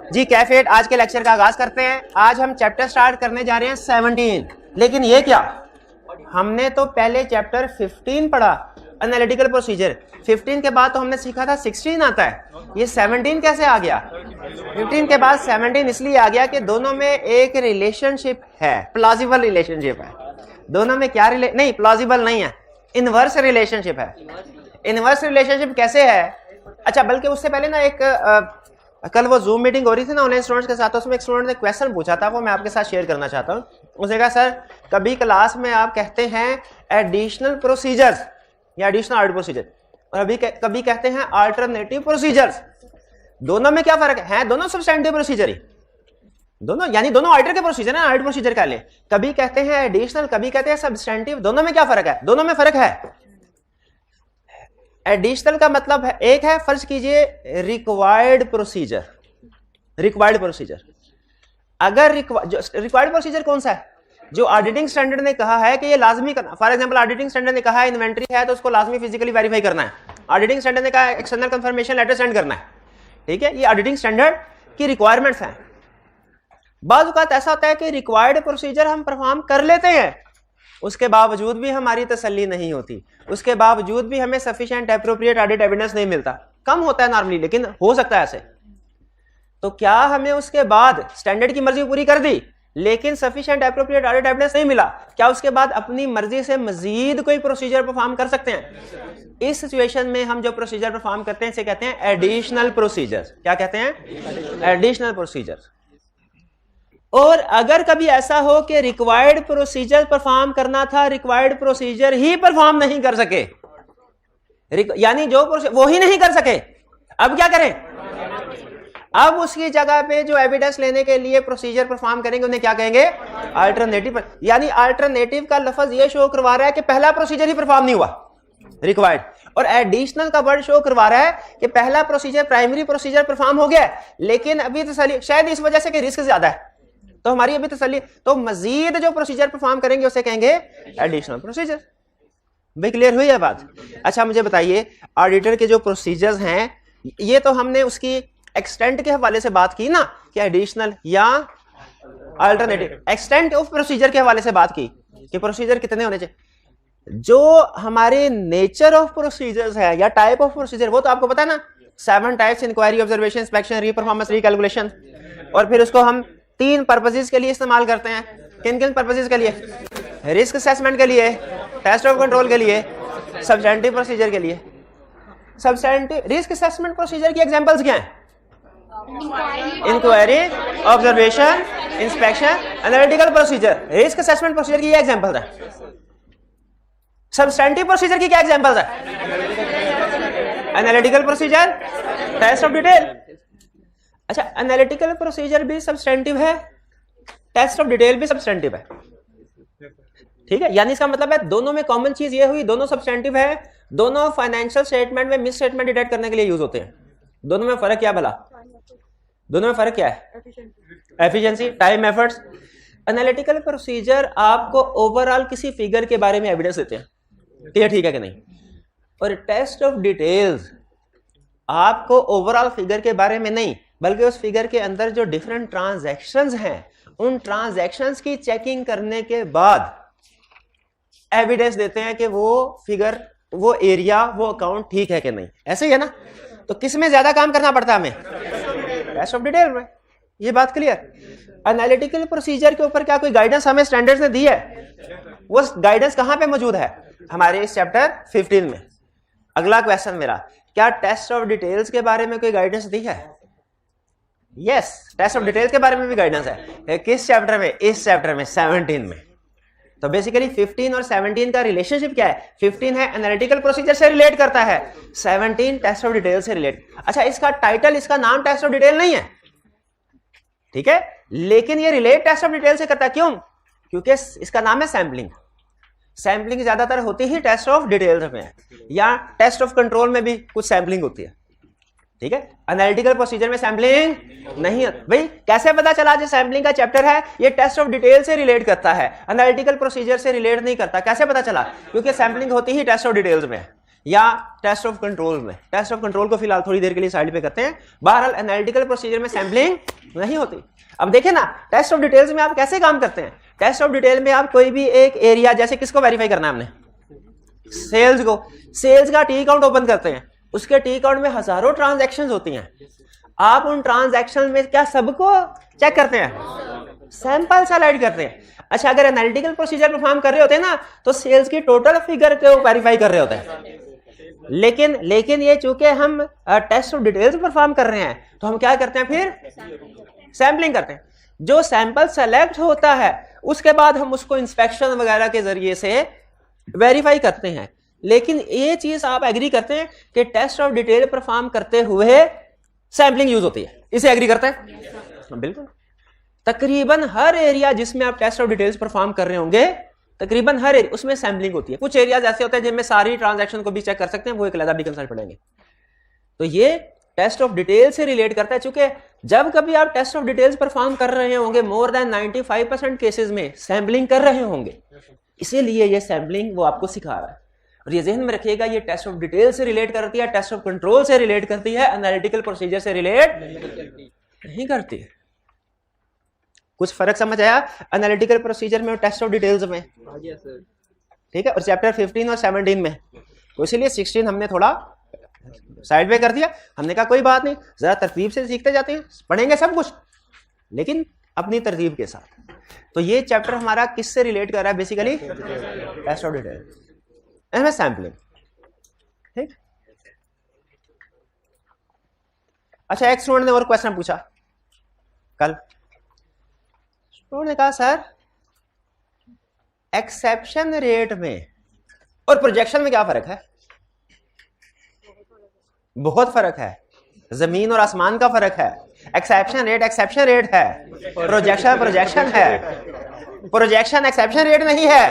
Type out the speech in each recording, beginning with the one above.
जी कैफेट, आज के लेक्चर का आगाज करते हैं। आज हम चैप्टर स्टार्ट करने जा रहे हैं 17। लेकिन ये क्या, हमने तो पहले चैप्टर 15 पढ़ा, एनालिटिकल प्रोसीजर। 15 के बाद तो हमने सीखा था 16 आता है, ये 17 कैसे आ गया? 15 के बाद 17 इसलिए आ गया कि दोनों में एक रिलेशनशिप है, प्लॉजिबल रिलेशनशिप है। दोनों में क्या नहीं, प्लॉजिबल नहीं है, इनवर्स रिलेशनशिप है। इनवर्स रिलेशनशिप कैसे है? अच्छा, बल्कि उससे पहले ना एक कल वो जूम मीटिंग हो रही थी ना ऑनलाइन स्टूडेंट्स के साथ, उसमें एक स्टूडेंट ने क्वेश्चन पूछा था, वो मैं आपके साथ शेयर करना चाहता हूँ। उसने कहा सर, कभी क्लास में आप कहते हैं एडिशनल प्रोसीजर्स या एडिशनल आर्ट प्रोसीजर, और अभी कभी कहते हैं अल्टरनेटिव प्रोसीजर्स, दोनों में क्या फर्क है? दोनों सब्सटेंटिव प्रोसीजर ही, दोनों यानी दोनों आर्टर के प्रोसीजर है, आर्ट प्रोसीजर का ले। कभी कहते हैं एडिशनल, कभी कहते हैं सब्सटेंटिव, दोनों में क्या फर्क है? दोनों में फर्क है। एडिशनल का मतलब है, एक है फर्ज कीजिए रिक्वायर्ड प्रोसीजर, रिक्वायर्ड प्रोसीजर। अगर रिक्वायर्ड प्रोसीजर कौन सा है? जो ऑडिटिंग स्टैंडर्ड ने कहा है कि ये लाजमी करना। फॉर एग्जांपल, ऑडिटिंग स्टैंडर्ड ने कहा है इन्वेंट्री है तो उसको लाजमी फिजिकली वेरीफाई करना है। ऑडिटिंग स्टैंडर्ड ने कहा एक्सटर्नल कंफर्मेशन लेटर सेंड करना है। ठीक है, ये ऑडिटिंग स्टैंडर्ड की रिक्वायरमेंट्स हैं। बाज़ औक़ात ऐसा होता है कि रिक्वायर्ड प्रोसीजर हम परफॉर्म कर लेते हैं, उसके बावजूद भी हमारी तसल्ली नहीं होती, उसके बावजूद भी हमें सफिशिएंट एप्रोप्रिएट ऑडिट एविडेंस नहीं मिलता। कम होता है नॉर्मली, लेकिन हो सकता है ऐसे। तो क्या हमें उसके बाद स्टैंडर्ड की मर्जी पूरी कर दी लेकिन सफिशिएंट एप्रोप्रिएट ऑडिट एविडेंस नहीं मिला, क्या उसके बाद अपनी मर्जी से मजीद कोई प्रोसीजर परफॉर्म कर सकते हैं? इस सिचुएशन में हम जो प्रोसीजर परफॉर्म करते हैं इसे कहते हैं एडिशनल प्रोसीजर। क्या कहते हैं? Additional procedure. और अगर कभी ऐसा हो कि रिक्वायर्ड प्रोसीजर परफॉर्म करना था, रिक्वायर्ड प्रोसीजर ही परफॉर्म नहीं कर सके, यानी जो वो ही नहीं कर सके, अब क्या करें? अब उसकी जगह पे जो एविडेंस लेने के लिए प्रोसीजर परफॉर्म करेंगे उन्हें क्या कहेंगे? अल्टरनेटिव। यानी अल्टरनेटिव का लफ्ज ये शो करवा रहा है कि पहला प्रोसीजर ही परफॉर्म नहीं हुआ, रिक्वायर्ड, और एडिशनल का वर्ड शो करवा रहा है कि पहला प्रोसीजर, प्राइमरी प्रोसीजर परफॉर्म हो गया है लेकिन अभी तसल्ली, शायद इस वजह से कि रिस्क ज्यादा है तो हमारी अभी तसल्ली, तो मजीद जो प्रोसीजर परफॉर्म करेंगे उसे कहेंगे एडिशनल प्रोसीजर। भाई क्लियर हुई है बात? अच्छा मुझे बताइए, ऑडिटर के जो प्रोसीजर्स हैं, ये तो हमने उसकी एक्सटेंट के हवाले से बात की ना कि एडिशनल या अल्टरनेटिव, एक्सटेंट ऑफ प्रोसीजर के हवाले से बात की कि प्रोसीजर कितने होने चाहिए। जो हमारे नेचर ऑफ प्रोसीजर्स है या टाइप ऑफ प्रोसीजर, वो तो आपको पता है ना, 7 types, inquiry, observation, inspection, reperformance, recalculation. और फिर उसको हम 3 पर्पसेस के लिए इस्तेमाल करते हैं। किन किन पर्पसेस के लिए? रिस्क असेसमेंट के लिए, टेस्ट ऑफ कंट्रोल के लिए, सब्सटेंटिव प्रोसीजर के लिए। सब्सटेंटिव रिस्क असेसमेंट प्रोसीजर की एग्जांपल्स क्या हैं? Inquiry, observation, inspection, analytical procedure. Risk assessment procedure की ये एग्जांपल्स हैं। सब्सटेंटिव प्रोसीजर की क्या एग्जांपल्स हैं? Analytical procedure, test of detail. अच्छा, एनालिटिकल प्रोसीजर भी सब्सटेंटिव है, टेस्ट ऑफ डिटेल भी सब्सटेंटिव है। ठीक है, यानी इसका मतलब है दोनों में कॉमन चीज ये हुई, दोनों सब्सटेंटिव है, दोनों फाइनेंशियल स्टेटमेंट में मिस स्टेटमेंट डिटेक्ट करने के लिए यूज होते हैं। दोनों में फर्क क्या भला? दोनों में फर्क क्या है? Efficiency, time, efforts. Analytical procedure आपको ओवरऑल किसी फिगर के बारे में एविडेंस देते हैं, ये ठीक है कि नहीं, और टेस्ट ऑफ डिटेल्स आपको ओवरऑल फिगर के बारे में नहीं, बल्कि उस फिगर के अंदर जो डिफरेंट ट्रांजैक्शंस हैं उन ट्रांजैक्शंस की चेकिंग करने के बाद एविडेंस देते हैं कि वो फिगर, वो एरिया, वो अकाउंट ठीक है कि नहीं। ऐसे ही है ना? तो किस में ज्यादा काम करना पड़ता है हमें? टेस्ट ऑफ डिटेल में। ये बात क्लियर? एनालिटिकल प्रोसीजर के ऊपर क्या कोई गाइडेंस हमें स्टैंडर्ड्स ने दी है? वो गाइडेंस कहां पे मौजूद है? हमारे इस चैप्टर 15 में। अगला क्वेश्चन मेरा, क्या टेस्ट ऑफ डिटेल्स के बारे में कोई गाइडेंस दी है? यस, टेस्ट ऑफ डिटेल्स के बारे में भी गाइडेंस है। किस चैप्टर में? इस चैप्टर में, 17 में। तो बेसिकली 15 और 17 का रिलेशनशिप क्या है? 15 है एनालिटिकल प्रोसीजर से रिलेट करता है, 17 टेस्ट ऑफ डिटेल से रिलेट। अच्छा, इसका टाइटल, इसका नाम टेस्ट ऑफ डिटेल नहीं है, ठीक है, लेकिन ये रिलेट टेस्ट ऑफ डिटेल से करता है। क्यों? क्योंकि इसका नाम है सैंपलिंग। सैंपलिंग ज्यादातर होती ही टेस्ट ऑफ डिटेल्स में, या टेस्ट ऑफ कंट्रोल में भी कुछ सैंपलिंग होती है। ठीक है, एनालिटिकल प्रोसीजर में सैंपलिंग नहीं है। भाई कैसे पता चला जो सैंपलिंग का चैप्टर है ये टेस्ट ऑफ डिटेल से रिलेट करता है, एनालिटिकल प्रोसीजर से रिलेट नहीं करता? कैसे पता चला? क्योंकि सैंपलिंग होती ही टेस्ट ऑफ डिटेल्स में, या टेस्ट ऑफ कंट्रोल में। टेस्ट ऑफ कंट्रोल को फिलहाल थोड़ी देर के लिए साइड पे करते हैं। बहरहाल एनालिटिकल प्रोसीजर में सैंपलिंग नहीं होती। अब देखें ना, टेस्ट ऑफ डिटेल्स में आप कैसे काम करते हैं। टेस्ट ऑफ डिटेल में आप कोई भी एक एरिया, जैसे किसको वेरीफाई करना है हमने, सेल्स को, सेल्स का टी अकाउंट ओपन करते हैं, उसके टी अकाउंट में हजारों ट्रांजैक्शंस होती हैं। आप उन ट्रांजैक्शन में क्या सबको चेक करते हैं, सैंपल सेलेक्ट करते हैं। अच्छा, अगर एनालिटिकल प्रोसीजर परफॉर्म कर रहे होते हैं ना, तो सेल्स की टोटल फिगर को वेरीफाई कर रहे होते हैं। लेकिन ये चूंकि हम टेस्ट ऑफ डिटेल्स परफॉर्म कर रहे हैं, तो हम क्या करते हैं, फिर सैंपलिंग करते हैं। जो सैंपल सेलेक्ट होता है उसके बाद हम उसको इंस्पेक्शन वगैरह के जरिए से वेरीफाई करते हैं। लेकिन ये चीज आप एग्री करते हैं कि टेस्ट ऑफ डिटेल परफॉर्म करते हुए सैंपलिंग यूज होती है, इसे एग्री करते हैं? बिल्कुल। तकरीबन हर एरिया जिसमें आप टेस्ट ऑफ डिटेल्स परफॉर्म कर रहे होंगे, तकरीबन हर एरिया उसमें सैंपलिंग होती है। कुछ एरियाज ऐसे होते हैं जिनमें सारी ट्रांजैक्शन को भी चेक कर सकते हैं, वो एक अलग भी कंसल्ट पढ़ेंगे। तो ये टेस्ट ऑफ डिटेल से रिलेट करता है, चूंकि जब कभी आप टेस्ट ऑफ डिटेल्स परफॉर्म कर रहे होंगे, मोर देन 95% केसेस में सैंपलिंग कर रहे होंगे, इसीलिए ये सैंपलिंग वो आपको सिखा रहा है। और ये ध्यान में रखिएगा, ये टेस्ट ऑफ डिटेल से रिलेट करती है, टेस्ट ऑफ कंट्रोल से रिलेट करती है, एनालिटिकल प्रोसीजर से रिलेट नहीं करती। कुछ फर्क समझ आया एनालिटिकल प्रोसीजर में और टेस्ट ऑफ डिटेल्स में? ठीक है। और चैप्टर 15 और 17 में, तो इसीलिए 16 हमने थोड़ा साइड पे कर दिया। हमने कहा कोई बात नहीं, जरा तरतीब से सीखते जाते हैं, पढ़ेंगे सब कुछ लेकिन अपनी तरतीब के साथ। तो ये चैप्टर हमारा किससे रिलेट कर रहा है, basically test of detail and sampling. ठीक। अच्छा, एक स्टूडेंट ने और क्वेश्चन पूछा कल। उन्होंने कहा सर एक्सेप्शन रेट में और प्रोजेक्शन में क्या फर्क है? बहुत फर्क है, जमीन और आसमान का फर्क है। एक्सेप्शन रेट है, प्रोजेक्शन है। प्रोजेक्शन एक्सेप्शन रेट नहीं है,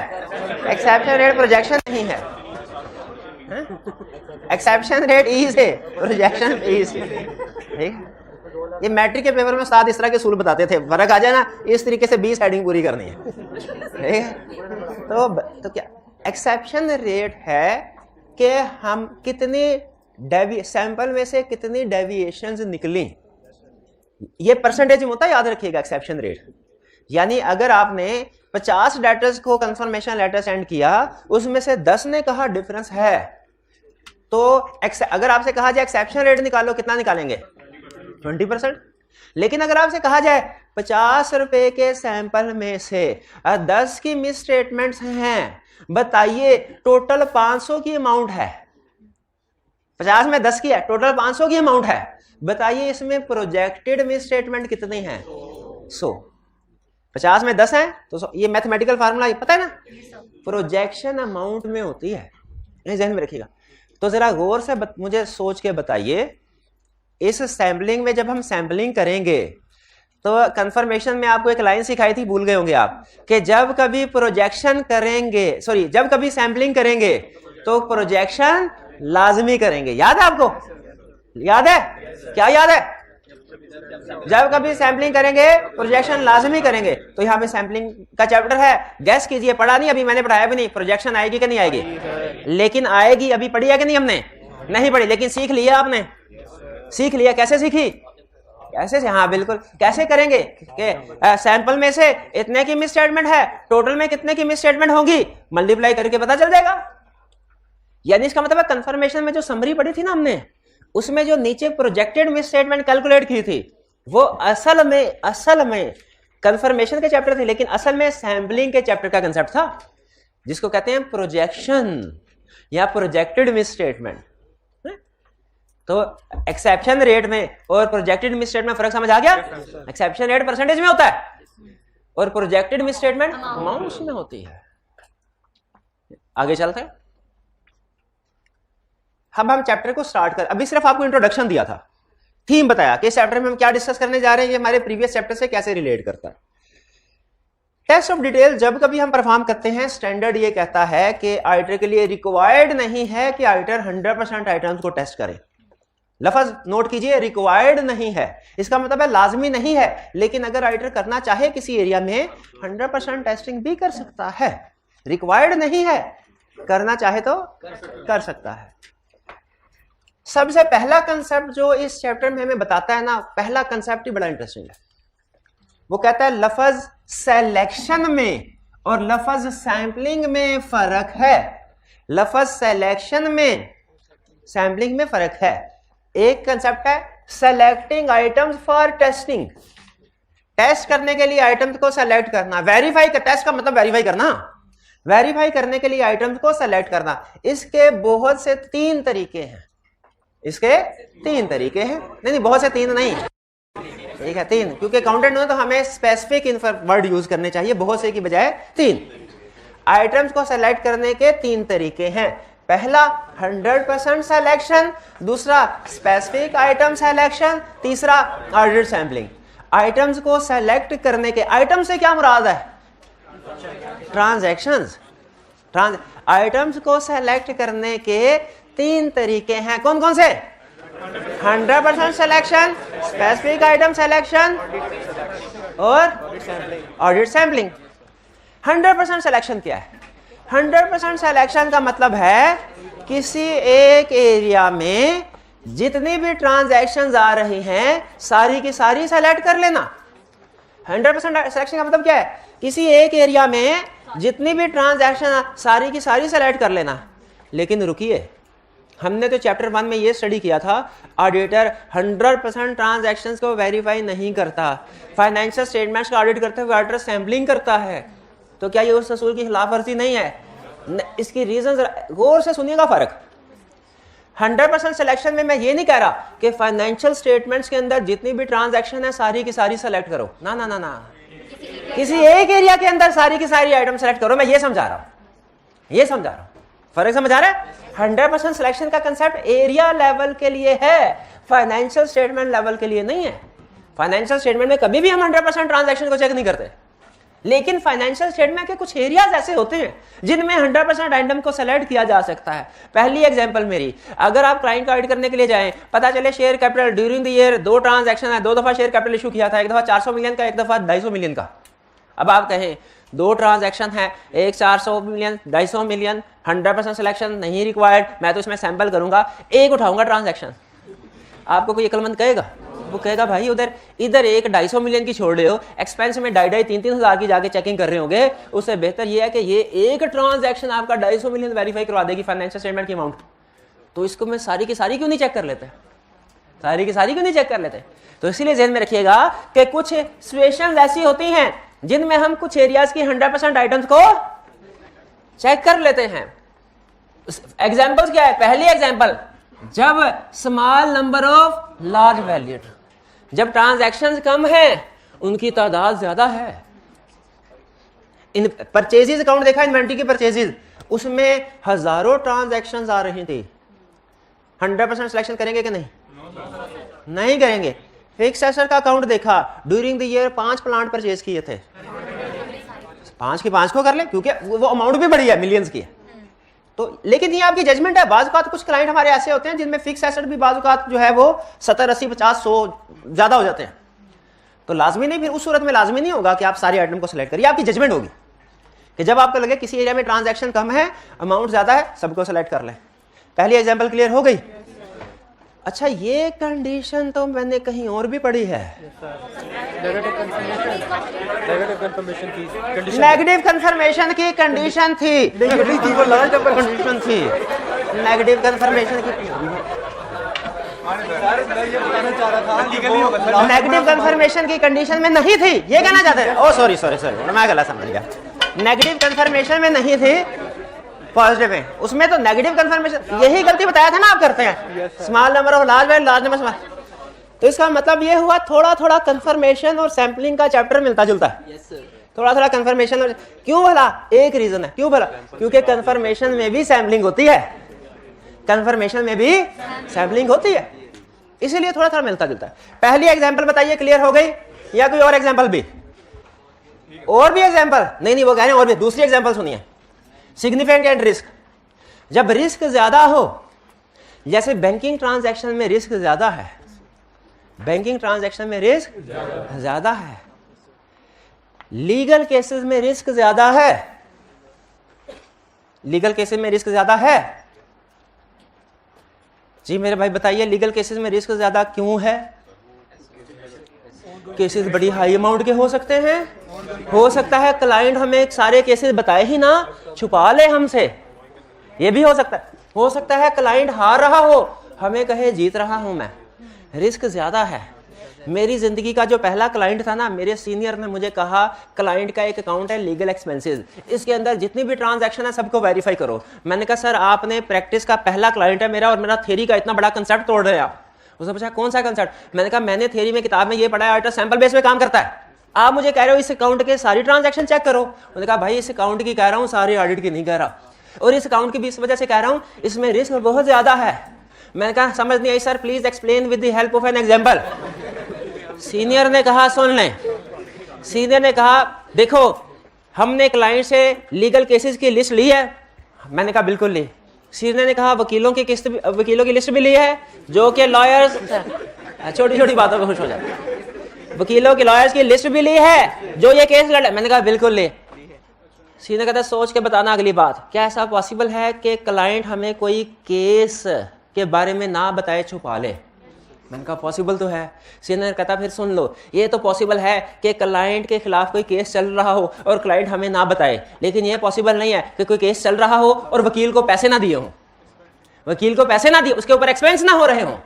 एक्सेप्शन रेट प्रोजेक्शन नहीं है। एक्सेप्शन रेट ई से, प्रोजेक्शन ई से। ठीक। ये मैट्रिक के पेपर में साथ इस तरह के सूल बताते थे, फर्क आ जाए ना, इस तरीके से 20 हेडिंग पूरी करनी है। ठीक है। तो क्या एक्सेप्शन रेट है कि हम कितनी सैंपल में से कितनी डेविएशंस निकली, ये परसेंटेज में होता है, याद रखिएगा एक्सेप्शन रेट। यानी अगर आपने 50 डेटर्स को कंफर्मेशन लेटर सेंड किया, उसमें से 10 ने कहा डिफरेंस है, तो अगर आपसे कहा जाए एक्सेप्शन रेट निकालो, कितना निकालेंगे? 20%। लेकिन अगर आपसे कहा जाए 50 रुपए के सैंपल में से 10 की मिस स्टेटमेंट्स हैं, बताइए टोटल 500 की अमाउंट है। 50 में 10 की है, टोटल 500 की अमाउंट है, बताइए इसमें प्रोजेक्टेड मिस स्टेटमेंट कितनी हैं? 100। 50 में 10 है तो ये मैथमेटिकल फार्मूला पता है ना, प्रोजेक्शन अमाउंट में होती है, ये ध्यान में रखिएगा। तो जरा गौर से मुझे सोच के बताइए, इस सैंपलिंग में जब हम सैंपलिंग करेंगे तो कंफर्मेशन में आपको एक लाइन सिखाई थी, भूल गए होंगे आप, कि जब कभी प्रोजेक्शन करेंगे, जब कभी सैंपलिंग करेंगे तो प्रोजेक्शन लाजमी करेंगे। याद है आपको? याद है? क्या याद है? जब कभी सैंपलिंग करेंगे प्रोजेक्शन लाजमी करेंगे। तो यहाँ पे सैंपलिंग का चैप्टर है, गैस कीजिए, पढ़ा नहीं अभी, मैंने पढ़ाया भी नहीं, प्रोजेक्शन आएगी कि नहीं आएगी? लेकिन आएगी, अभी पढ़ी है कि नहीं? हमने नहीं पढ़ी, लेकिन सीख लिया आपने, सीख लिया। कैसे सीखी? कैसे से? हाँ बिल्कुल, कैसे करेंगे कि सैंपल में से इतने की मिस स्टेटमेंट है, टोटल में कितने की मिस स्टेटमेंट होंगी, मल्टीप्लाई करके पता चल जाएगा। यानी इसका मतलब है कंफर्मेशन में जो समरी पढ़ी थी ना हमने, उसमें जो नीचे प्रोजेक्टेड मिस स्टेटमेंट कैलकुलेट की थी, वो असल में कंफर्मेशन के चैप्टर थे, लेकिन असल में सैंपलिंग के चैप्टर का कंसेप्ट था, जिसको कहते हैं प्रोजेक्शन या प्रोजेक्टेड मिस स्टेटमेंट। तो एक्सेप्शन रेट में और प्रोजेक्टेड मिस स्टेटमेंट फर्क समझ आ गया? एक्सेप्शन रेट परसेंटेज में होता है और प्रोजेक्टेड मिस स्टेटमेंट अमाउंट में होती है। आगे चलते हैं। हम चैप्टर को स्टार्ट कर, अभी सिर्फ आपको इंट्रोडक्शन दिया था, थीम बताया कि इस चैप्टर में हम क्या डिस्कस करने जा रहे हैं, ये हमारे प्रीवियस चैप्टर से कैसे रिलेट करता है। टेस्ट ऑफ डिटेल जब कभी हम परफॉर्म करते हैं, स्टैंडर्ड ये कहता है कि आइटर के लिए रिक्वायर्ड नहीं है कि आइटर 100% आइटम्स को टेस्ट करे। लफ्ज नोट कीजिए, रिक्वायर्ड नहीं है, इसका मतलब है लाजमी नहीं है, लेकिन अगर आइटर करना चाहे किसी एरिया में 100% टेस्टिंग भी कर सकता है। रिक्वायर्ड नहीं है, करना चाहे तो कर सकता है। सबसे पहला कंसेप्ट जो इस चैप्टर में हमें बताता है ना, पहला कंसेप्ट ही बड़ा इंटरेस्टिंग है। वो कहता है लफज सिलेक्शन में और लफज सैंपलिंग में फर्क है। लफज सिलेक्शन में सैंपलिंग में फर्क है। एक कंसेप्ट है selecting items for testing, test करने के लिए आइटम्स को सेलेक्ट करना। वेरीफाई का टेस्ट का मतलब वेरीफाई करना, वेरीफाई करने के लिए आइटम्स को सेलेक्ट करना। इसके बहुत से 3 तरीके हैं। इसके 3 तरीके हैं, नहीं बहुत से 3 नहीं, ठीक है 3, क्योंकि काउंटेंट में तो हमें स्पेसिफिक वर्ड यूज करने चाहिए, बहुत से की बजाय 3। आइटम्स को सेलेक्ट करने के 3 तरीके हैं। पहला 100% सिलेक्शन, दूसरा स्पेसिफिक आइटम सिलेक्शन, तीसरा ऑर्डर्ड सैंपलिंग। आइटम्स को सेलेक्ट करने के, आइटम से क्या मुराद है? ट्रांजैक्शंस। आइटम्स को सेलेक्ट करने के 3 तरीके हैं। कौन कौन से? 100% सिलेक्शन, स्पेसिफिक आइटम सिलेक्शन और ऑर्डर्ड सैंपलिंग। 100% सिलेक्शन क्या है? 100% सिलेक्शन का मतलब है किसी एक एरिया में जितनी भी ट्रांजैक्शंस आ रही हैं सारी की सारी सेलेक्ट कर लेना। 100% सिलेक्शन का मतलब क्या है? किसी एक एरिया में जितनी भी ट्रांजैक्शन सारी की सारी सेलेक्ट कर लेना। लेकिन रुकिए, हमने तो चैप्टर 1 में ये स्टडी किया था, ऑडिटर 100% ट्रांजैक्शंस को वेरीफाई नहीं करता। फाइनेंशियल स्टेटमेंट्स का ऑडिट करते हुए ऑडिटर सैंपलिंग करता है। तो क्या ये उस असूल की खिलाफवर्जी नहीं है? इसकी रीजन गौर से सुनिएगा फर्क। 100% सिलेक्शन में मैं ये नहीं कह रहा कि फाइनेंशियल स्टेटमेंट्स के अंदर जितनी भी ट्रांजैक्शन है सारी की सारी सेलेक्ट करो, ना ना ना ना, किसी एक एरिया के अंदर सारी की सारी आइटम सेलेक्ट करो। मैं ये समझा रहा हूं, फर्क समझ आ रहा है? 100% सिलेक्शन का कंसेप्ट एरिया लेवल के लिए है, फाइनेंशियल स्टेटमेंट लेवल के लिए नहीं है। फाइनेंशियल स्टेटमेंट में कभी भी हम 100% ट्रांजैक्शन को चेक नहीं करते, लेकिन फाइनेंशियल स्टेटमेंट के कुछ एरियाज ऐसे होते हैं जिनमें 100% आइटम को सेलेक्ट किया जा सकता है। पहली एग्जांपल मेरी, अगर आप क्लाइंट का ऑडिट करने के लिए जाएं, पता चले share capital during the year 2 transaction है, 2 दफा शेयर कैपिटल इशू किया था, एक दफा 400 मिलियन का, एक दफा 250 मिलियन का। अब आप कहें 2 ट्रांजैक्शन है, एक 400 मिलियन, 250 मिलियन, 100% सिलेक्शन नहीं रिक्वायर्ड, मैं तो इसमें सैंपल करूंगा, एक उठाऊंगा ट्रांजैक्शन। आपको कोई अक्लमंद कहेगा? वो कहेगा भाई इधर एक 250 मिलियन की छोड़ रहे हो, एक्सपेंस में 2,500-3,000 हज़ार की जाके चेकिंग कर रहे होंगे, उससे बेहतर ये है कि ये एक ट्रांजैक्शन आपका 250 मिलियन वेरीफाई करवा देगी फाइनेंशियल स्टेटमेंट की अमाउंट। तो इसको मैं सारी की सारी क्यों नहीं चेक कर लेते? तो इसीलिए ध्यान में रखिएगा कि कुछ सिचुएशंस ऐसी होती हैं जिनमें हम कुछ एरियाज की 100% आइटम्स को चेक कर लेते हैं। एग्जांपल्स क्या है? पहली एग्जांपल, जब small number of large valued, जब ट्रांजैक्शंस कम हैं उनकी तादाद ज्यादा है। इन परचेजेस अकाउंट देखा, इन्वेंट्री की परचेजेस, उसमें हजारों ट्रांजैक्शंस आ रही थी। 100% सिलेक्शन करेंगे कि नहीं? नहीं करेंगे। फिक्स एसेट का अकाउंट देखा, during the year 5 plant purchase किए थे, 5 की 5 को कर ले, क्योंकि वो अमाउंट भी बड़ी है, मिलियंस की है। तो लेकिन ये आपकी जजमेंट है। बाज़ औक़ात कुछ क्लाइंट हमारे ऐसे होते हैं जिनमें फिक्स एसेट भी बाज़ औक़ात जो है वो 70, 80, 50, 100 ज्यादा हो जाते हैं। तो लाजमी नहीं, फिर उस सूरत में लाजमी नहीं होगा कि आप सारी आइटम को सिलेक्ट करिए। आपकी जजमेंट होगी कि जब आपको लगे किसी एरिया में ट्रांजैक्शन कम है, अमाउंट ज्यादा है, सबको सिलेक्ट कर लें। पहली एग्जाम्पल क्लियर हो गई? अच्छा, ये कंडीशन तो मैंने कहीं और भी पढ़ी है। नेगेटिव कंफर्मेशन की कंडीशन थी, नेगेटिव कंफर्मेशन की, नेगेटिव कंफर्मेशन की कंडीशन में नहीं थी, ये कहना चाहते हैं। ओ सॉरी, मैं गलत समझ गया। नेगेटिव कंफर्मेशन में नहीं थी, पॉजिटिव है। उसमें तो नेगेटिव कंफर्मेशन, यही गलती बताया था ना आप करते हैं, small number of large value, large number small. तो इसका मतलब ये हुआ थोड़ा थोड़ा कंफर्मेशन और सैंपलिंग का चैप्टर मिलता जुलता है। थोड़ा थोड़ा कंफर्मेशन और क्यों भला? एक रीजन है, क्यों भला? क्योंकि कंफर्मेशन में भी सैंपलिंग होती है, कंफर्मेशन में भी सैंपलिंग होती है, इसीलिए थोड़ा थोड़ा मिलता जुलता है। पहली एग्जांपल बताइए, क्लियर हो गई? या कोई और एग्जांपल भी? और भी एग्जांपल? नहीं, वो कह रहे हैं और भी। दूसरी एग्जांपल सुनिए, सिग्निफिकेंट रिस्क। जब रिस्क ज्यादा हो, जैसे बैंकिंग ट्रांजैक्शन में रिस्क ज्यादा है, बैंकिंग ट्रांजैक्शन में रिस्क ज्यादा है, लीगल केसेस में रिस्क ज्यादा है, लीगल केसेस में रिस्क ज्यादा है? जी मेरे भाई बताइए, लीगल केसेस में रिस्क ज्यादा क्यों है? केसेस बड़ी हाई अमाउंट के हो सकते हैं, हो सकता है क्लाइंट हमें सारे केसेस बताए ही ना, छुपा ले हमसे, ये भी हो सकता है क्लाइंट हार रहा हो, हमें कहे जीत रहा हूं मैं। रिस्क ज्यादा है। मेरी जिंदगी का जो पहला क्लाइंट था ना, मेरे सीनियर ने मुझे कहा क्लाइंट का एक अकाउंट है लीगल एक्सपेंसेस, इसके अंदर जितनी भी ट्रांजैक्शन है सबको वेरीफाई करो। मैंने कहा सर आपने प्रैक्टिस का पहला क्लाइंट है मेरा और मेरा थ्योरी का इतना बड़ा कंसेप्ट तोड़ रहे हैं आप। उसने पूछा कौन सा कंसेप्ट? मैंने कहा मैंने थ्योरी में किताब में ये पढ़ा है, ऑडिटर सैंपल बेस पे काम करता है, आप मुझे कह रहे हो इस अकाउंट के सारी ट्रांजैक्शन चेक करो। उन्होंने कहा भाई इस अकाउंट की कह रहा हूँ, सारी ऑडिट की नहीं कह रहा, और इस अकाउंट की भी इस वजह से कह रहा हूँ, इसमें रिस्क बहुत ज्यादा है। मैंने कहा समझ नहीं आई sir, please explain with the help of an example. Senior ने कहा सुन लें, सीनियर ने कहा देखो हमने क्लाइंट से लीगल केसेस की लिस्ट ली है। मैंने कहा बिल्कुल ली। सीनियर ने कहा वकीलों की लिस्ट भी ली है, जो कि लॉयर्स, छोटी छोटी बातों पर खुश हो जाते, वकीलों के लॉयर्स की लिस्ट भी ली है जो ये केस लड़े। मैंने कहा बिल्कुल ली। सीनियर कहता सोच के बताना अगली बात, क्या ऐसा पॉसिबल है कि क्लाइंट हमें कोई केस के बारे में ना बताए, छुपा ले? मैंने कहा पॉसिबल तो है। सीनियर कहता फिर सुन लो, ये तो पॉसिबल है कि क्लाइंट के खिलाफ कोई केस चल रहा हो और क्लाइंट हमें ना बताए, लेकिन ये पॉसिबल नहीं है कि कोई केस चल रहा हो और वकील को पैसे ना दिए हो, वकील को पैसे ना दिए, उसके ऊपर एक्सपेंस ना हो रहे हो।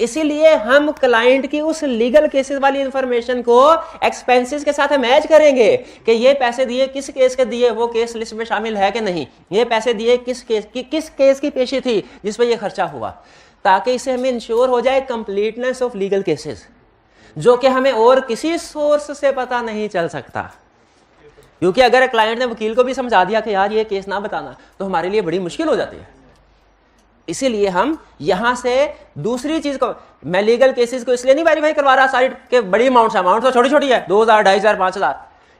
इसीलिए हम क्लाइंट की उस लीगल केसेस वाली इंफॉर्मेशन को एक्सपेंसेस के साथ मैच करेंगे कि ये पैसे दिए किस केस के दिए, वो केस लिस्ट में शामिल है कि नहीं, ये पैसे दिए किस केस की पेशी थी जिस पर ये खर्चा हुआ, ताकि इससे हमें इंश्योर हो जाए कंप्लीटनेस ऑफ लीगल केसेस, जो कि हमें और किसी सोर्स से पता नहीं चल सकता। क्योंकि अगर क्लाइंट ने वकील को भी समझा दिया कि यार ये केस ना बताना, तो हमारे लिए बड़ी मुश्किल हो जाती है। इसीलिए हम यहां से दूसरी चीज को, मैं लीगल केसेस को इसलिए नहीं वेरीफाई करवा रहा सारी के बड़ी अमाउंट तो छोटी छोटी है, 2000, 2500, 5000,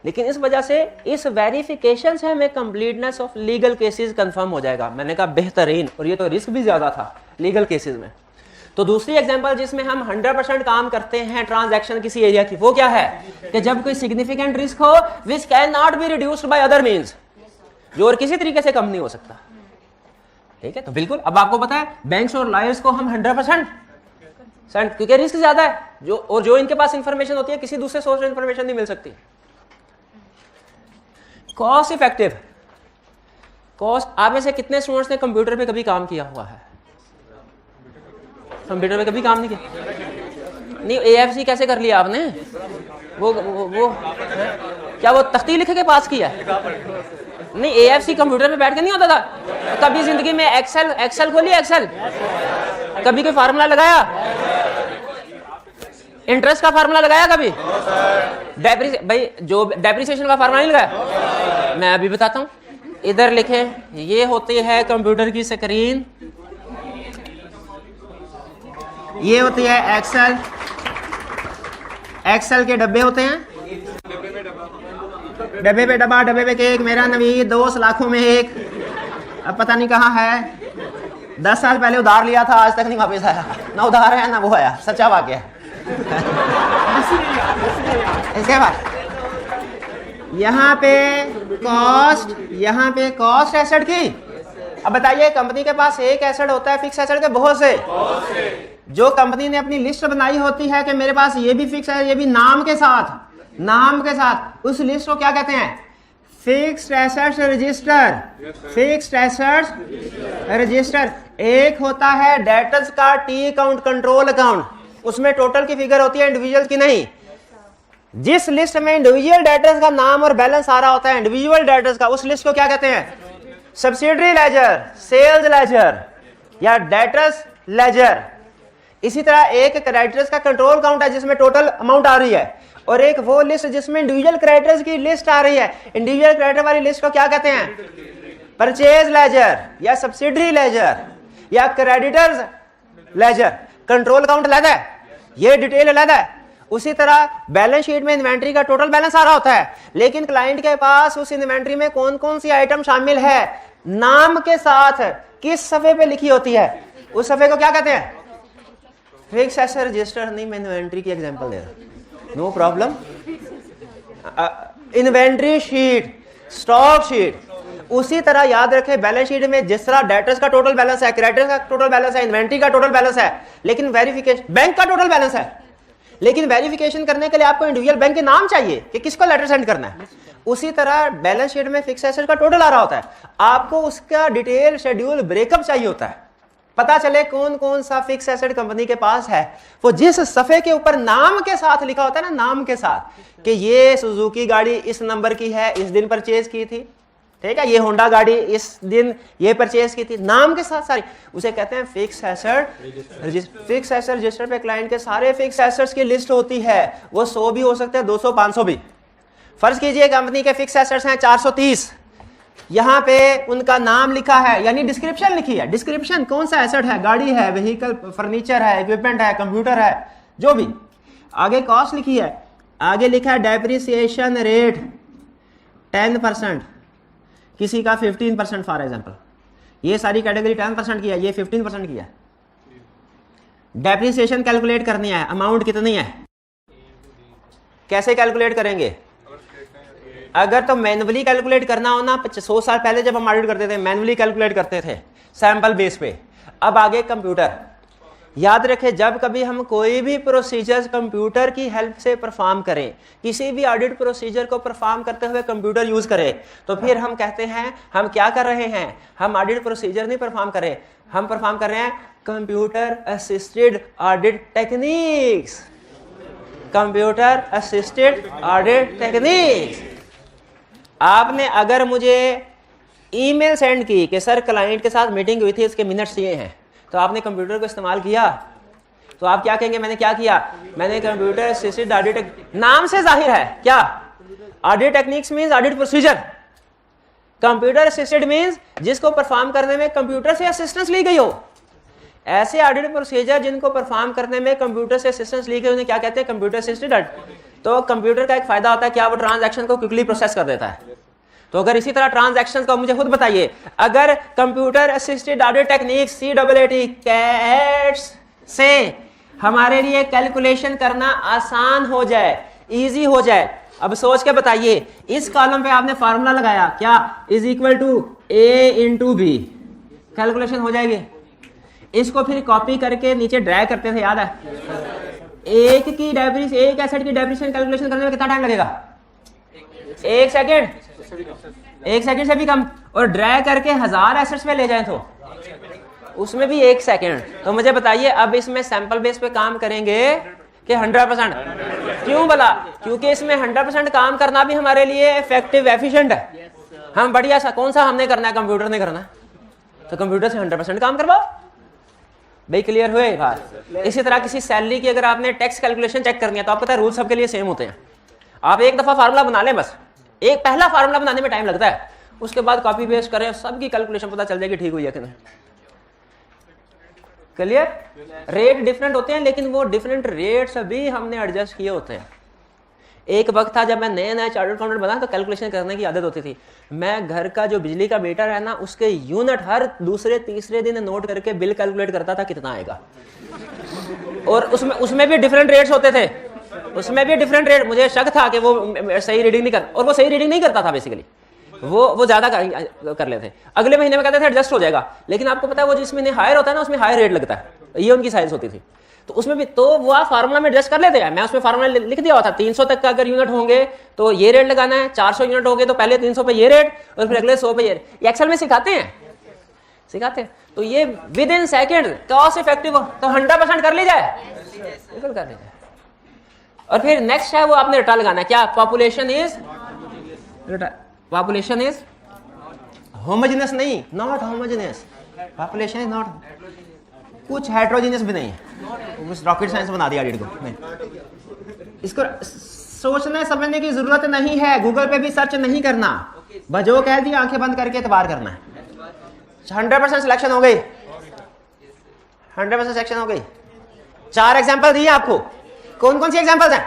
लेकिन इस वजह से इस वेरिफिकेशन से हमें completeness of legal cases confirm हो जाएगा। मैंने कहा बेहतरीन, और ये तो रिस्क भी ज्यादा था लीगल केसेस में। तो दूसरी एग्जांपल जिसमें हम 100% काम करते हैं ट्रांजैक्शन किसी एरिया की, वो क्या है कि जब कोई सिग्निफिकेंट रिस्क हो which can not be reduced by other means, जो और किसी तरीके से कम नहीं हो सकता। ठीक है, तो बिल्कुल अब आपको पता है बैंक्स और लॉयर्स को हम 100% क्योंकि रिस्क ज्यादा है, जो इनके पास इंफॉर्मेशन होती है किसी दूसरे सोर्स से इंफॉर्मेशन नहीं मिल सकती। कॉस्ट इफेक्टिव, कॉस्ट, आप में से कितने स्टूडेंट्स ने कंप्यूटर पे कभी काम किया हुआ है? कंप्यूटर पे कभी काम नहीं किया? नहीं, एएफसी कैसे कर लिया आपने? वो क्या वो तख्ती लिख के पास किया? नहीं, एएफसी कंप्यूटर पे बैठ के नहीं होता था। कभी जिंदगी में एक्सेल खोली, एक्सेल कभी कोई फार्मूला लगाया? इंटरेस्ट का फार्मूला लगाया कभी? भाई जो डेप्रिसिएशन का फार्मूला नहीं लगाया? मैं अभी बताता हूं, इधर लिखे, ये होती है कंप्यूटर की स्क्रीन, ये होती है एक्सेल, एक्सेल के डब्बे होते हैं, डब्बे पे डब्बा, डब्बे पे केक, मेरा नवीद, 2 लाखों में एक, अब पता नहीं कहाँ है। 10 साल पहले उधार लिया था, आज तक नहीं वापस आया, ना उधार है ना वो आया, सच्चा वाकया है। इसके बाद यहाँ पे कॉस्ट एसेट की। अब बताइए कंपनी के पास एक एसेट होता है फिक्स एसेट के बहुत से, जो कंपनी ने अपनी लिस्ट बनाई होती है कि मेरे पास ये भी फिक्स है, ये भी नाम के साथ, उस लिस्ट को क्या कहते हैं? Fixed assets register. Fixed assets register. एक होता है डेटर्स का टी अकाउंट, कंट्रोल अकाउंट, उसमें टोटल की फिगर होती है, इंडिविजुअल की नहीं। जिस लिस्ट में इंडिविजुअल डेटर्स का नाम और बैलेंस आ रहा होता है, इंडिविजुअल डेटर्स का, उस लिस्ट को क्या कहते हैं? सब्सिडरी लेजर, सेल्स लेजर या डेटर्स लेजर। इसी तरह एक क्रेडिटर्स का कंट्रोल अकाउंट है जिसमें टोटल अमाउंट आ रही है, और एक वो लिस्ट जिसमें इंडिविजुअल क्रेडिटर्स की लिस्ट आ रही है। इंडिविजुअल क्रेडिटर वाली लिस्ट को क्या कहते हैं? परचेज लेजर या सब्सिडरी लेजर या क्रेडिटर्स लेजर। कंट्रोल अकाउंट अलग है, ये डिटेल अलग है। उसी तरह बैलेंस शीट में इन्वेंट्री का टोटल बैलेंस आ रहा होता है, लेकिन क्लाइंट के पास उस इन्वेंट्री में कौन कौन सी आइटम शामिल है नाम के साथ किस सफे पे लिखी होती है, उस सफे को क्या कहते हैं? Fixed asset register. नहीं, मैं इन्वेंट्री की एग्जांपल दे रहा हूं, no problem. Inventory sheet, stock sheet, उसी तरह याद रखें बैलेंस शीट में जिस तरह डेटर्स का टोटल बैलेंस है, क्रेडिटर्स का टोटल बैलेंस है, इन्वेंट्री का टोटल बैलेंस है, लेकिन वेरिफिकेशन बैंक का टोटल बैलेंस है, लेकिन वेरिफिकेशन करने के लिए आपको इंडिविजुअल बैंक के नाम चाहिए कि किसको लेटर सेंड करना है। उसी तरह बैलेंस शीट में फिक्स एसेट का टोटल आ रहा होता है, आपको उसका डिटेल शेड्यूल ब्रेकअप चाहिए होता है, पता चले कौन कौन सा फिक्स एसेट कंपनी के पास है। वो जिस सफे के ऊपर नाम के साथ लिखा होता है ना, नाम के साथ कि ये सुजुकी गाड़ी इस नंबर की है, इस दिन परचेज की थी, ठीक है, ये होंडा गाड़ी इस दिन ये परचेज की थी, नाम के साथ सारी, उसे कहते हैं fixed asset. Fix asset register पे क्लाइंट के सारे फिक्स एसेट्स की लिस्ट होती है, वो 100 भी हो सकते हैं, 200, 500 भी। फर्ज कीजिए कंपनी के फिक्स एसेट्स हैं 430, यहां पे उनका नाम लिखा है, यानी डिस्क्रिप्शन लिखी है। डिस्क्रिप्शन कौन सा एसेट है, गाड़ी है, व्हीकल, फर्नीचर है, इक्विपमेंट है, कंप्यूटर है, जो भी। आगे कॉस्ट लिखी है, आगे लिखा है डेप्रिसिएशन रेट 10%, किसी का 15% फॉर एग्जांपल। ये सारी कैटेगरी 10% की है, ये 15% की है। डेप्रिसिएशन कैलकुलेट करनी है, अमाउंट कितनी है, कैसे कैलकुलेट करेंगे? अगर तो मैनुअली कैलकुलेट करना हो ना, 100 साल पहले जब हम ऑडिट करते थे मैनुअली कैलकुलेट करते थे सैंपल बेस पे। अब आगे कंप्यूटर। याद रखें जब कभी हम कोई भी प्रोसीजर कंप्यूटर की हेल्प से परफॉर्म करें, किसी भी ऑडिट प्रोसीजर को परफॉर्म करते हुए कंप्यूटर यूज करें, तो फिर हम कहते हैं हम क्या कर रहे हैं, हम ऑडिट प्रोसीजर नहीं परफॉर्म कर रहे, हम परफॉर्म कर रहे हैं computer assisted audit techniques. Computer assisted audit techniques. आपने अगर मुझे ईमेल सेंड की कि सर क्लाइंट के साथ मीटिंग हुई थी, इसके मिनट्स ये हैं, तो आपने कंप्यूटर को इस्तेमाल किया, तो आप क्या कहेंगे, मैंने क्या किया, मैंने कंप्यूटर असिस्टेड ऑडिट। नाम से जाहिर है क्या, audit techniques means audit procedure. Computer assisted means जिसको परफॉर्म करने में कंप्यूटर से असिस्टेंस ली गई हो। ऐसे ऑडिट प्रोसीजर जिनको परफॉर्म करने में कंप्यूटर से असिस्टेंस ली गई, उन्हें क्या कहते हैं, कंप्यूटर असिस्टेड ऑडिट। तो कंप्यूटर का एक फायदा होता है क्या, वो ट्रांजैक्शन को क्विकली प्रोसेस कर देता है। तो अगर इसी तरह ट्रांजैक्शंस को मुझे खुद बताइए, अगर computer assisted audit technique CAAT cats से हमारे लिए कैलकुलेशन करना आसान हो जाए, इजी हो जाए, अब सोच के बताइए, इस कॉलम पे आपने फार्मूला लगाया क्या, is equal to A/B, calculation हो जाएगी। इसको फिर कॉपी करके नीचे ड्रैग करते थे, याद है, एक एसेट की डेप्रिसिएशन कैलकुलेशन करने में कितना टाइम लगेगा, 1 सेकेंड, 1 सेकेंड से भी कम, और ड्रैग करके 1000 एसेट्स पे ले जाएं तो उसमें भी 1 सेकेंड। तो मुझे बताइए अब इसमें सैंपल बेस पे काम करेंगे कि 100%? क्यों भला? क्योंकि इसमें 100% काम करना भी हमारे लिए इफेक्टिव एफिशिएंट है। हम बढ़िया सा कौन सा हमने करना है, कंप्यूटर ने करना है, तो कंप्यूटर से 100% काम करवाओ। भाई क्लियर हुए बात? इसी तरह किसी सैलरी की अगर आपने टैक्स कैलकुलेशन चेक करनी है, तो आपको पता है रूल सबके लिए सेम होते हैं। आप एक दफा फार्मूला बना लें, बस एक पहला फार्मूला बनाने में टाइम लगता है, उसके बाद कॉपी पेस्ट करें, सबकी कैलकुलेशन पता चल जाएगी ठीक हुई है कि नहीं। क्लियर? रेट डिफरेंट होते हैं, लेकिन वो डिफरेंट रेट्स भी हमने एडजस्ट किए होते हैं। एक वक्त था जब मैं नया चार्टर्ड अकाउंटेंट बना तो कैलकुलेशन करने की आदत होती थी। मैं घर का जो बिजली का मीटर है ना, उसके यूनिट हर दूसरे तीसरे दिन नोट करके बिल कैलकुलेट करता था कितना आएगा, और उसमें भी डिफरेंट रेट्स होते थे, उसमें भी डिफरेंट रेट। मुझे शक था कि वो सही रीडिंग नहीं कर, और वो सही रीडिंग नहीं करता था बेसिकली, वो ज्यादा कर लेते। अगले महीने में कहते थे एडजस्ट हो जाएगा, लेकिन आपको पता है वो जिस महीने हायर होता है ना, उसमें हायर रेट लगता है, ये उनकी साइज होती थी। तो उसमें भी तो वो आप फार्मूला में एडजस्ट कर लेते हैं। मैं उसमें फार्मूला लिख दिया हुआ था, 300 तक का अगर यूनिट होंगे तो ये रेट लगाना है, 400 यूनिट होंगे तो पहले 300 पे ये रेट, और फिर अगले 100 पे ये रेट। एक्सेल में सिखाते हैं। तो ये with in second cost effective हो तो 100% कर ली जाए, बिल्कुल कर ली जाए। और फिर नेक्स्ट है वो आपने रटा लगाना है क्या, पॉपुलेशन इज होमोजेनियस नहीं, not homogeneous, population is not, कुछ हेट्रोजेनियस भी नहीं है, रॉकेट साइंस बना दिया ऑडिट को। नहीं, इसको सोचने समझने की जरूरत नहीं है, गूगल पे भी सर्च नहीं करना, बजो कह दिया आंखें बंद करके एतबार करना है। 100% सिलेक्शन हो गई, 100% सिलेक्शन हो गई। 4 एग्जांपल दिए आपको, कौन कौन सी एग्जांपल्स हैं?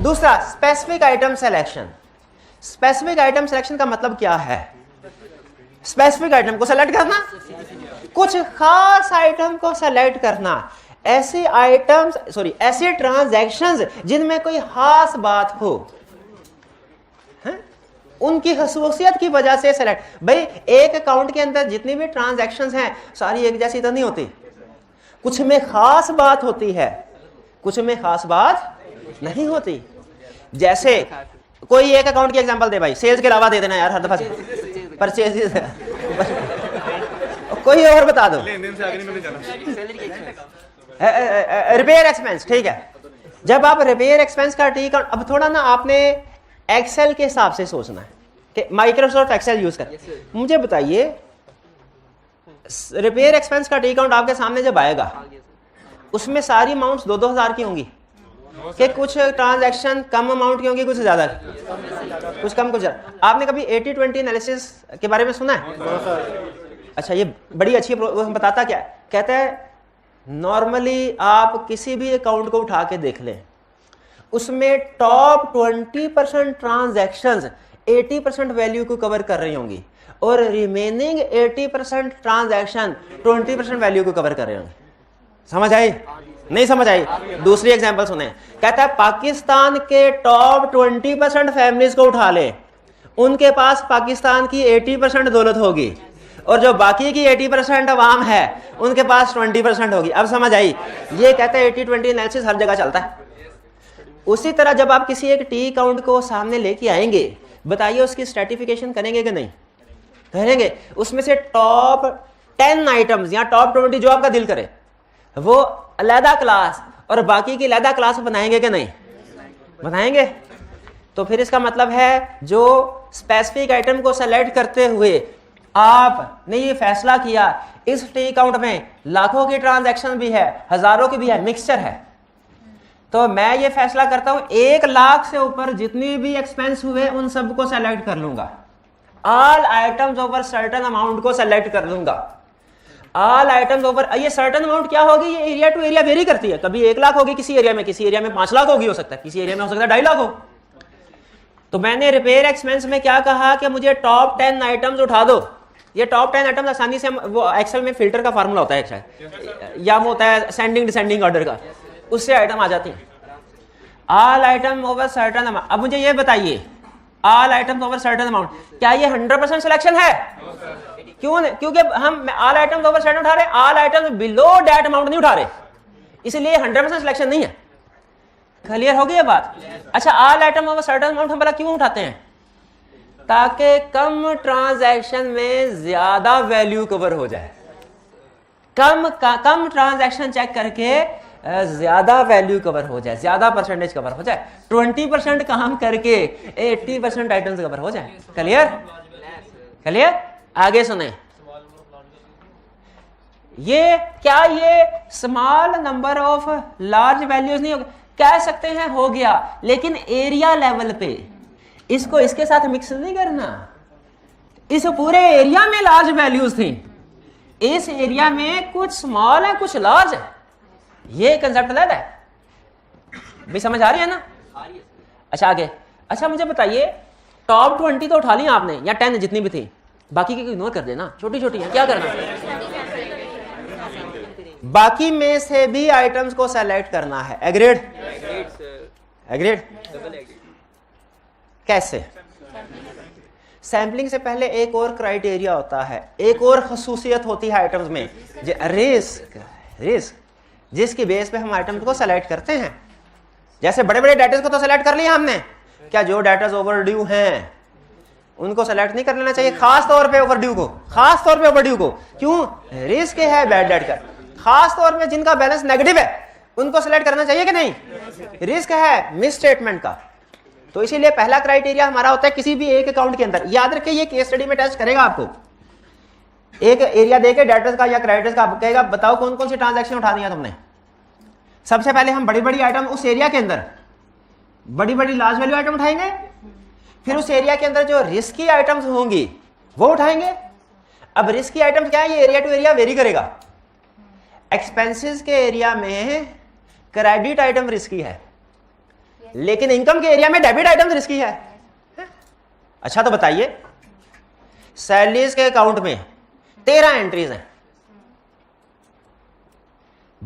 दूसरा specific item selection. Specific item selection का मतलब क्या है? स्पेसिफिक आइटम को सेलेक्ट करना, कुछ खास आइटम को सेलेक्ट करना। ऐसे आइटम्स ऐसे ट्रांजैक्शंस जिनमें कोई खास बात हो, उनकी खसूसियत की वजह से सेलेक्ट। भाई एक अकाउंट के अंदर जितनी भी ट्रांजैक्शंस हैं सारी एक जैसी तो नहीं होती, कुछ में खास बात होती है, कुछ में खास बात नहीं होती। जैसे कोई एक अकाउंट की एग्जांपल दे भाई, सेल्स के अलावा दे देना यार, हर दफा परचेज कोई और बता दो। रिपेयर एक्सपेंस, ठीक है। जब आप रिपेयर एक्सपेंस का टी अकाउंट, अब थोड़ा ना आपने एक्सेल के हिसाब से सोचना है कि माइक्रोसॉफ्ट एक्सेल यूज कर। मुझे बताइए रिपेयर एक्सपेंस का टी अकाउंट आपके सामने जब आएगा उसमें सारी अमाउंट्स 2-2 हजार की होंगी कि कुछ ट्रांजैक्शन कम अमाउंट की होंगी, कुछ ज्यादा, कुछ कम कुछ ज्यादा। आपने कभी 80-20 एनालिसिस के बारे में सुना है? अच्छा, ये बड़ी अच्छी बताता क्या कहता है, नॉर्मली आप किसी भी अकाउंट को उठा के देख लें, उसमें टॉप 20% ट्रांजैक्शंस 80% वैल्यू को कवर कर रही होंगी और रिमेनिंग 80% ट्रांजैक्शन 20% वैल्यू को कवर कर रहे होंगे। समझ आई? नहीं समझ आई? दूसरी एग्जांपल सुने, कहता है पाकिस्तान के टॉप 20% फैमिलीज को उठा ले, उनके पास पाकिस्तान की 80% दौलत होगी और जो बाकी की 80% अवाम है उनके पास 20% होगी। अब समझ आई? ये कहता है 80-20 एनालिसिस हर जगह चलता है। उसी तरह जब आप किसी एक टी अकाउंट को सामने लेके आएंगे, बताइए उसकी स्ट्रेटिफिकेशन करेंगे कि नहीं करेंगे? उसमें से टॉप 10 आइटम्स या टॉप 20 जो आपका दिल करे वो अलहदा क्लास और बाकी की अलहदा क्लास बनाएंगे कि नहीं बनाएंगे? तो फिर इसका मतलब है जो स्पेसिफिक आइटम को सेलेक्ट करते हुए आपने ये फैसला किया इस टी अकाउंट में लाखों की ट्रांजैक्शन भी है, हजारों की भी है, मिक्सचर है, तो मैं ये फैसला करता हूं 1 लाख से ऊपर जितनी भी एक्सपेंस हुए उन सबको सेलेक्ट कर लूंगा, all items over certain amount को सेलेक्ट कर लूंगा। ऑल आइटम्स ओवर, ये सर्टेन अमाउंट क्या होगी? ये एरिया टू एरिया वेरी करती है, कभी 1 लाख होगी किसी एरिया में 5 लाख होगी, हो सकता है किसी एरिया में हो सकता है 2.5 लाख हो। तो मैंने रिपेयर एक्सपेंस में क्या कहा कि मुझे टॉप 10 आइटम्स उठा दो। ये टॉप 10 आइटम्स आसानी से वो एक्सेल में फिल्टर का फार्मूला होता है शायद, या वो होता है सेंडिंग डिसेंडिंग ऑर्डर का, उससे आइटम आ जाती है। All item over certain amount. अब मुझे ये बताइए all items over certain amount, क्या ये 100% सिलेक्शन है? क्यों? क्योंकि हम ऑल आइटम्स ओवर सर्टेन उठा रहे हैं, all items below that amount नहीं उठा रहे, इसलिए 100% सिलेक्शन नहीं है। क्लियर हो गई ये बात? अच्छा, all item over certain amount हम भला क्यों उठाते हैं? ताकि कम ट्रांजैक्शन में ज्यादा वैल्यू कवर हो जाए, कम ट्रांजैक्शन चेक करके ज्यादा वैल्यू कवर हो जाए, ज्यादा परसेंटेज कवर हो जाए, 20% काम करके 80% आइटम्स कवर हो जाए। क्लियर? क्लियर? आगे सुने, ये क्या ये small number of large values नहीं हो, कह सकते हैं हो गया, लेकिन एरिया लेवल पे इसको इसके साथ मिक्स नहीं करना। इस पूरे एरिया में लार्ज वैल्यूज थी, इस एरिया में कुछ स्मॉल है कुछ लार्ज है, ये कंसेप्ट अलग है भी। समझ आ रही है ना? अच्छा आगे। अच्छा मुझे बताइए टॉप 20 तो उठा लिया आपने या 10 जितनी भी थी, बाकी की इग्नोर कर देना, छोटी छोटी है, क्या करना? बाकी में से भी आइटम्स को सेलेक्ट करना है। एग्रीड? एग्रीड? कैसे? सैंपलिंग से पहले एक और क्राइटेरिया होता है, एक और खसूसियत होती है आइटम्स में, रिस्क जिसकी बेस पे हम आइटम्स को सेलेक्ट करते हैं। जैसे बड़े बड़े डेटास को तो सेलेक्ट कर लिया हमने, क्या जो डेटास ओवरड्यू हैं उनको सेलेक्ट नहीं कर लेना चाहिए? खास तौर पे ओवरड्यू को, खास तौर पे ओवरड्यू को, क्यों? रिस्क है बैड डेट का, खास तौर पे जिनका बैलेंस नेगेटिव है उनको सेलेक्ट करना चाहिए कि नहीं? रिस्क है मिस स्टेटमेंट का। तो इसीलिए पहला क्राइटेरिया हमारा होता है किसी भी एक अकाउंट के अंदर, याद रखिए ये केस स्टडी में टेस्ट करेगा आपको, एक एरिया देके डेटर्स का या क्रेडिटर्स का, कहेगा बताओ कौन कौन सी ट्रांजैक्शन उठानी है तुमने। सबसे पहले हम बड़ी बड़ी आइटम उस एरिया के अंदर बड़ी बड़ी लार्ज वैल्यू आइटम उठाएंगे, फिर उस एरिया के अंदर जो रिस्की आइटम्स होंगी वो उठाएंगे। अब रिस्की आइटम्स क्या है? ये एरिया टू एरिया वेरी करेगा। एक्सपेंसेस के एरिया में क्रेडिट आइटम रिस्की है, लेकिन इनकम के एरिया में डेबिट आइटम रिस्की है। अच्छा तो बताइए सैलरीज के अकाउंट में 13 एंट्रीज हैं,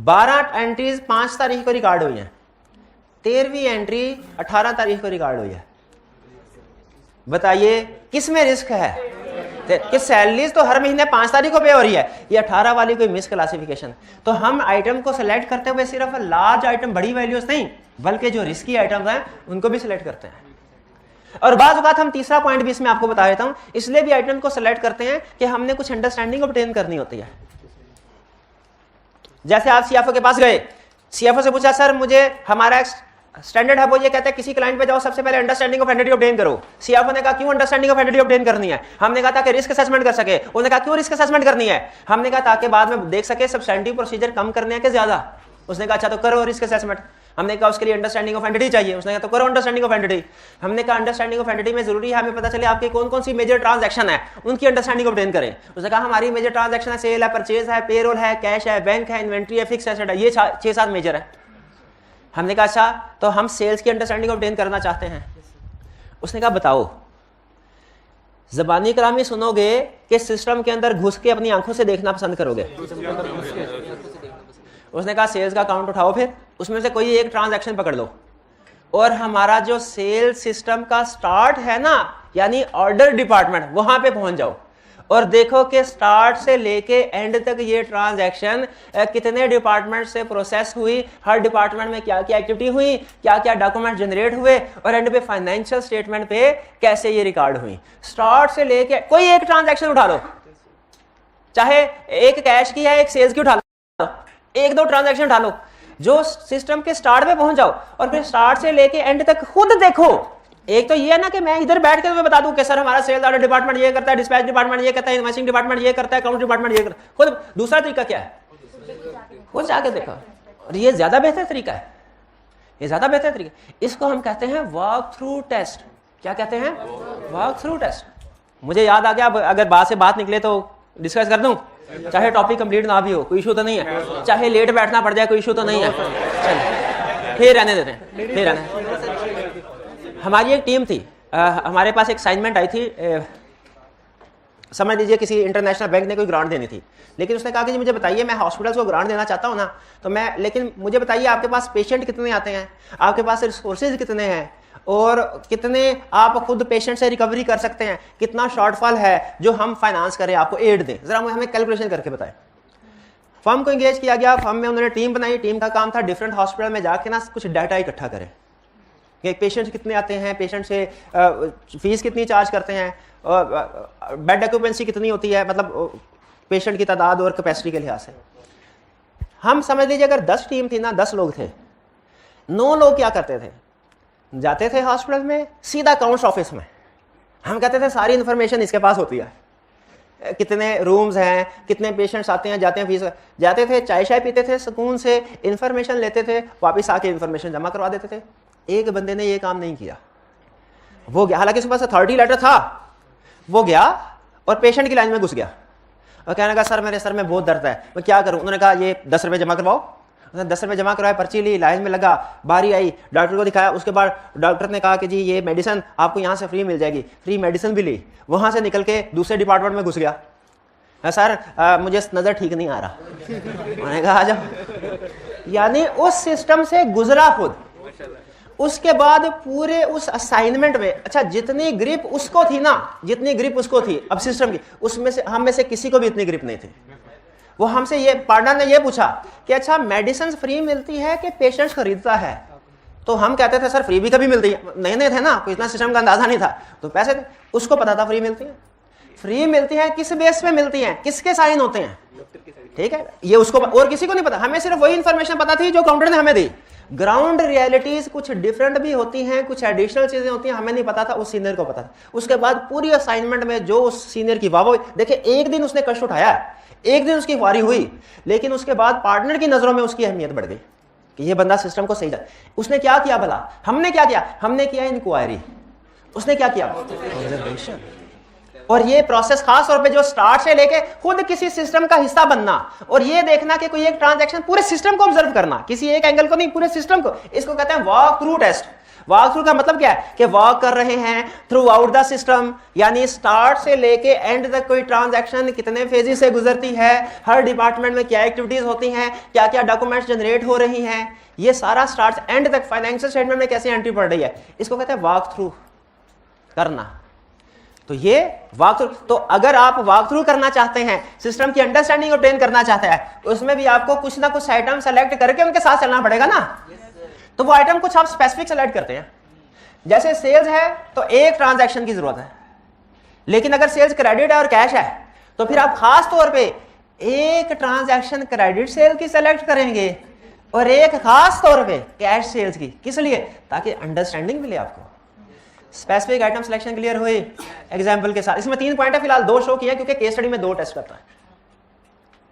12 एंट्रीज 5 तारीख को रिकॉर्ड हुई है, 13वीं एंट्री 18 तारीख को रिकॉर्ड हुई है। बताइए किस में रिस्क है कि सैलरीज तो हर महीने 5 तारीख को पे हो रही है, ये 18 वाली कोई मिस क्लासिफिकेशन। तो हम आइटम को सिलेक्ट करते हुए सिर्फ लार्ज आइटम, बड़ी वैल्यूज नहीं, बल्कि जो रिस्की आइटम्स हैं उनको भी सिलेक्ट करते हैं। और बात औकात हम तीसरा पॉइंट भी इसमें आपको बता देता हूं, इसलिए भी आइटम को सिलेक्ट करते हैं कि हमने कुछ अंडरस्टैंडिंग ऑब्टेन करनी होती है। जैसे आप सीएफओ के पास गए, सीएफओ से पूछा सर मुझे हमारा स्टैंडर्ड है वो ये कहता है किसी क्लाइंट पे जाओ सबसे पहले अंडरस्टैंडिंग ऑफ एंटिटी ऑब्टेन करो। सीएफओ ने कहा क्यों अंडरस्टैंडिंग ऑफ एंटिटी ऑब्टेन करनी है? हमने कहा ताकि रिस्क असेसमेंट कर सके। उन्होंने कहा क्यों रिस्क असेसमेंट करनी है? हमने कहा ताकि बाद में देख सके सब्सटेंटिव प्रोसीजर कम करने हैं कि ज्यादा। उसने कहा अच्छा तो करो रिस्क असेसमेंट। हमने कहा उसके लिए अंडरस्टैंडिंग ऑफ एंटिटी चाहिए। उसने कहा तो करो अंडरस्टैंडिंग ऑफ एंटिटी। हमने कहा अंडरस्टैंडिंग ऑफ एंटिटी में जरूरी है हमें पता चले आपके कौन कौन सी मेजर ट्रांजैक्शन है, उनकी अंडरस्टैंडिंग ऑब्टेन करें। उसने कहा हमारी मेजर ट्रांजैक्शन है सेल है, परचेज है, पेरोल है, कैश है, बैंक है, इन्वेंट्री है, फिक्स एसेट है, ये 6-7 मेजर है। हमने कहा अच्छा तो हम सेल्स की अंडरस्टैंडिंग ऑब्टेन करना चाहते हैं। उसने कहा बताओ, ज़बानी कलामी सुनोगे कि सिस्टम के अंदर घुस के अपनी आंखों से देखना पसंद करोगे? उसने कहा सेल्स का अकाउंट उठाओ, फिर उसमें से कोई एक ट्रांजैक्शन पकड़ लो और हमारा जो सेल्स सिस्टम का स्टार्ट है ना, यानी ऑर्डर डिपार्टमेंट, वहां पे पहुंच जाओ और देखो कि स्टार्ट से लेके एंड तक ये ट्रांजैक्शन कितने डिपार्टमेंट से प्रोसेस हुई, हर डिपार्टमेंट में क्या क्या एक्टिविटी हुई, क्या क्या डॉक्यूमेंट जनरेट हुए और एंड पे फाइनेंशियल स्टेटमेंट पे कैसे ये रिकॉर्ड हुई। स्टार्ट से लेके कोई एक ट्रांजैक्शन उठा लो, चाहे एक कैश की है एक सेल्स की उठा लो, 1-2 ट्रांजैक्शन उठा लो, जो सिस्टम के स्टार्ट पे पहुंच जाओ और फिर स्टार्ट से लेके एंड तक खुद देखो। एक तो ये है ना कि मैं इधर बैठ के तुम्हें बता दूं कि सर हमारा सेल्स ऑर्डर डिपार्टमेंट ये करता है, डिस्पैच डिपार्टमेंट ये करता है, इनवॉइसिंग डिपार्टमेंट ये करता है, अकाउंट डिपार्टमेंट ये करता है। खुद दूसरा तरीका क्या है? खुद जाके देखो। और ये ज्यादा बेहतर तरीका है, ये ज्यादा बेहतर तरीका। इसको हम कहते हैं वॉक थ्रू टेस्ट। क्या कहते हैं? Walk through test. मुझे याद आ गया, अगर बात से बात निकले तो डिस्कस कर दूं, चाहे टॉपिक कंप्लीट ना भी हो कोई इशू तो नहीं है, चाहे लेट बैठना पड़ जाए कोई इशू तो नहीं है। चलिए फिर रहने देते हैं, फिर रहने। हमारी एक टीम थी, हमारे पास एक असाइनमेंट आई थी, समझ लीजिए किसी इंटरनेशनल बैंक ने कोई ग्रांट देनी थी, लेकिन उसने कहा कि जी मुझे बताइए मैं हॉस्पिटल्स को ग्रांट देना चाहता हूँ ना, तो मैं, लेकिन मुझे बताइए आपके पास पेशेंट कितने आते हैं, आपके पास रिसोर्सेज कितने हैं और कितने आप खुद पेशेंट से रिकवरी कर सकते हैं, कितना शॉर्टफॉल है जो हम फाइनेंस करें, आपको एड दें, जरा हमें कैलकुलेशन करके बताएं। फर्म को एंगेज किया गया, फर्म में उन्होंने टीम बनाई, टीम का काम था डिफरेंट हॉस्पिटल में जाके ना कुछ डाटा इकट्ठा करें कि पेशेंट कितने आते हैं, पेशेंट से फीस कितनी चार्ज करते हैं, बेड ऑक्यूपेंसी कितनी होती है, मतलब पेशेंट की तादाद और कैपेसिटी के लिहाज से। हम समझ लीजिए अगर 10 टीम थी ना, 10 लोग थे, 9 लोग क्या करते थे, जाते थे हॉस्पिटल में सीधा अकाउंट्स ऑफिस में। हम कहते थे सारी इंफॉर्मेशन इसके पास होती है, कितने रूम्स हैं, कितने पेशेंट्स आते हैं जाते हैं, फीस। जाते थे, चाय शाय पीते थे, सुकून से इंफॉर्मेशन लेते थे, वापस आके इंफॉर्मेशन जमा करवा देते थे। एक बंदे ने ये काम नहीं किया, वो गया, हालांकि उसके पास अथॉरिटी लेटर था, वो गया और पेशेंट की लाइन में घुस गया और कहने लगा सर मेरे सर में बहुत दर्द है, मैं क्या करूं? उन्होंने कहा ये 10 रुपये जमा करवाओ। उसने 10 रुपये जमा करवाए, पर्ची ली, लाइन में लगा, बारी आई, डॉक्टर को दिखाया। उसके बाद डॉक्टर ने कहा कि जी ये मेडिसिन आपको यहाँ से फ्री मिल जाएगी, फ्री मेडिसिन भी ली। वहां से निकल के दूसरे डिपार्टमेंट में घुस गया, सर मुझे नजर ठीक नहीं आ रहा। उन्होंने कहा आ जाओ। यानी उस सिस्टम से गुजरा खुद। उसके बाद पूरे उस असाइनमेंट में, अच्छा जितनी ग्रिप उसको थी ना, जितनी ग्रिप उसको थी अब सिस्टम की, उसमें से हम में से किसी को भी इतनी ग्रिप नहीं थी। वो हमसे ये पार्टनर ने ये पूछा कि अच्छा मेडिसिन फ्री मिलती है कि पेशेंट खरीदता है? तो हम कहते थे सर फ्री भी कभी मिलती है, नए थे ना, कोई इतना सिस्टम का अंदाजा नहीं था, तो पैसे थे। उसको पता था फ्री मिलती है। फ्री मिलती है किस बेस पे मिलती है, किसके साइन होते हैं, ठीक है, ये उसको और किसी को नहीं पता। हमें सिर्फ वही इंफॉर्मेशन पता थी जो काउंटर ने हमें दी। ग्राउंड रियलिटीज कुछ डिफरेंट भी होती हैं, कुछ एडिशनल चीजें होती हैं, हमें नहीं पता था, उस सीनियर को पता था। उसके बाद पूरी असाइनमेंट में जो उस सीनियर की वाह, देखिए एक दिन उसने कष्ट उठाया, एक दिन उसकी वारी हुई, लेकिन उसके बाद पार्टनर की नजरों में उसकी अहमियत बढ़ गई कि ये बंदा सिस्टम को सही था। उसने क्या किया भला? हमने क्या किया? हमने किया इंक्वायरी। उसने क्या किया? ऑब्जर्वेशन। और ये प्रोसेस खास तौर पे जो स्टार्ट से लेके खुद किसी सिस्टम का हिस्सा बनना और ये देखना कि कोई एक ट्रांजैक्शन पूरे सिस्टम को ऑब्जर्व करना, किसी एक एंगल को नहीं, पूरे सिस्टम को, इसको कहते हैं walk through test. Walk through का मतलब क्या है कि वॉक कर रहे हैं थ्रू आउट द सिस्टम, यानी स्टार्ट से लेके एंड तक कोई ट्रांजैक्शन कितने फेजेस से गुजरती है, हर डिपार्टमेंट में क्या एक्टिविटीज होती हैं, क्या क्या डॉक्यूमेंट्स जनरेट हो रही हैं, ये सारा स्टार्ट से एंड तक फाइनेंशियल स्टेटमेंट में कैसे एंट्री पड़ रही है, इसको कहते हैं वॉक थ्रू करना। तो ये वॉक थ्रू, तो अगर आप वॉक थ्रू करना चाहते हैं, सिस्टम की अंडरस्टैंडिंग ऑब्टेन करना चाहते हैं, उसमें भी आपको कुछ ना कुछ आइटम सेलेक्ट करके उनके साथ चलना पड़ेगा ना। तो वो आइटम कुछ आप स्पेसिफिक सेलेक्ट करते हैं, जैसे सेल्स है तो एक ट्रांजैक्शन की जरूरत है, लेकिन अगर सेल्स क्रेडिट है और कैश है तो फिर आप खास तौर पे एक ट्रांजैक्शन क्रेडिट सेल की सेलेक्ट करेंगे और एक खास तौर पे कैश सेल्स की। किस लिए? ताकि अंडरस्टैंडिंग मिले आपको। स्पेसिफिक आइटम सिलेक्शन क्लियर हुई एग्जांपल के साथ। इसमें 3 पॉइंट है, फिलहाल 2 शो किया क्योंकि केस स्टडी में 2 टेस्ट करता है,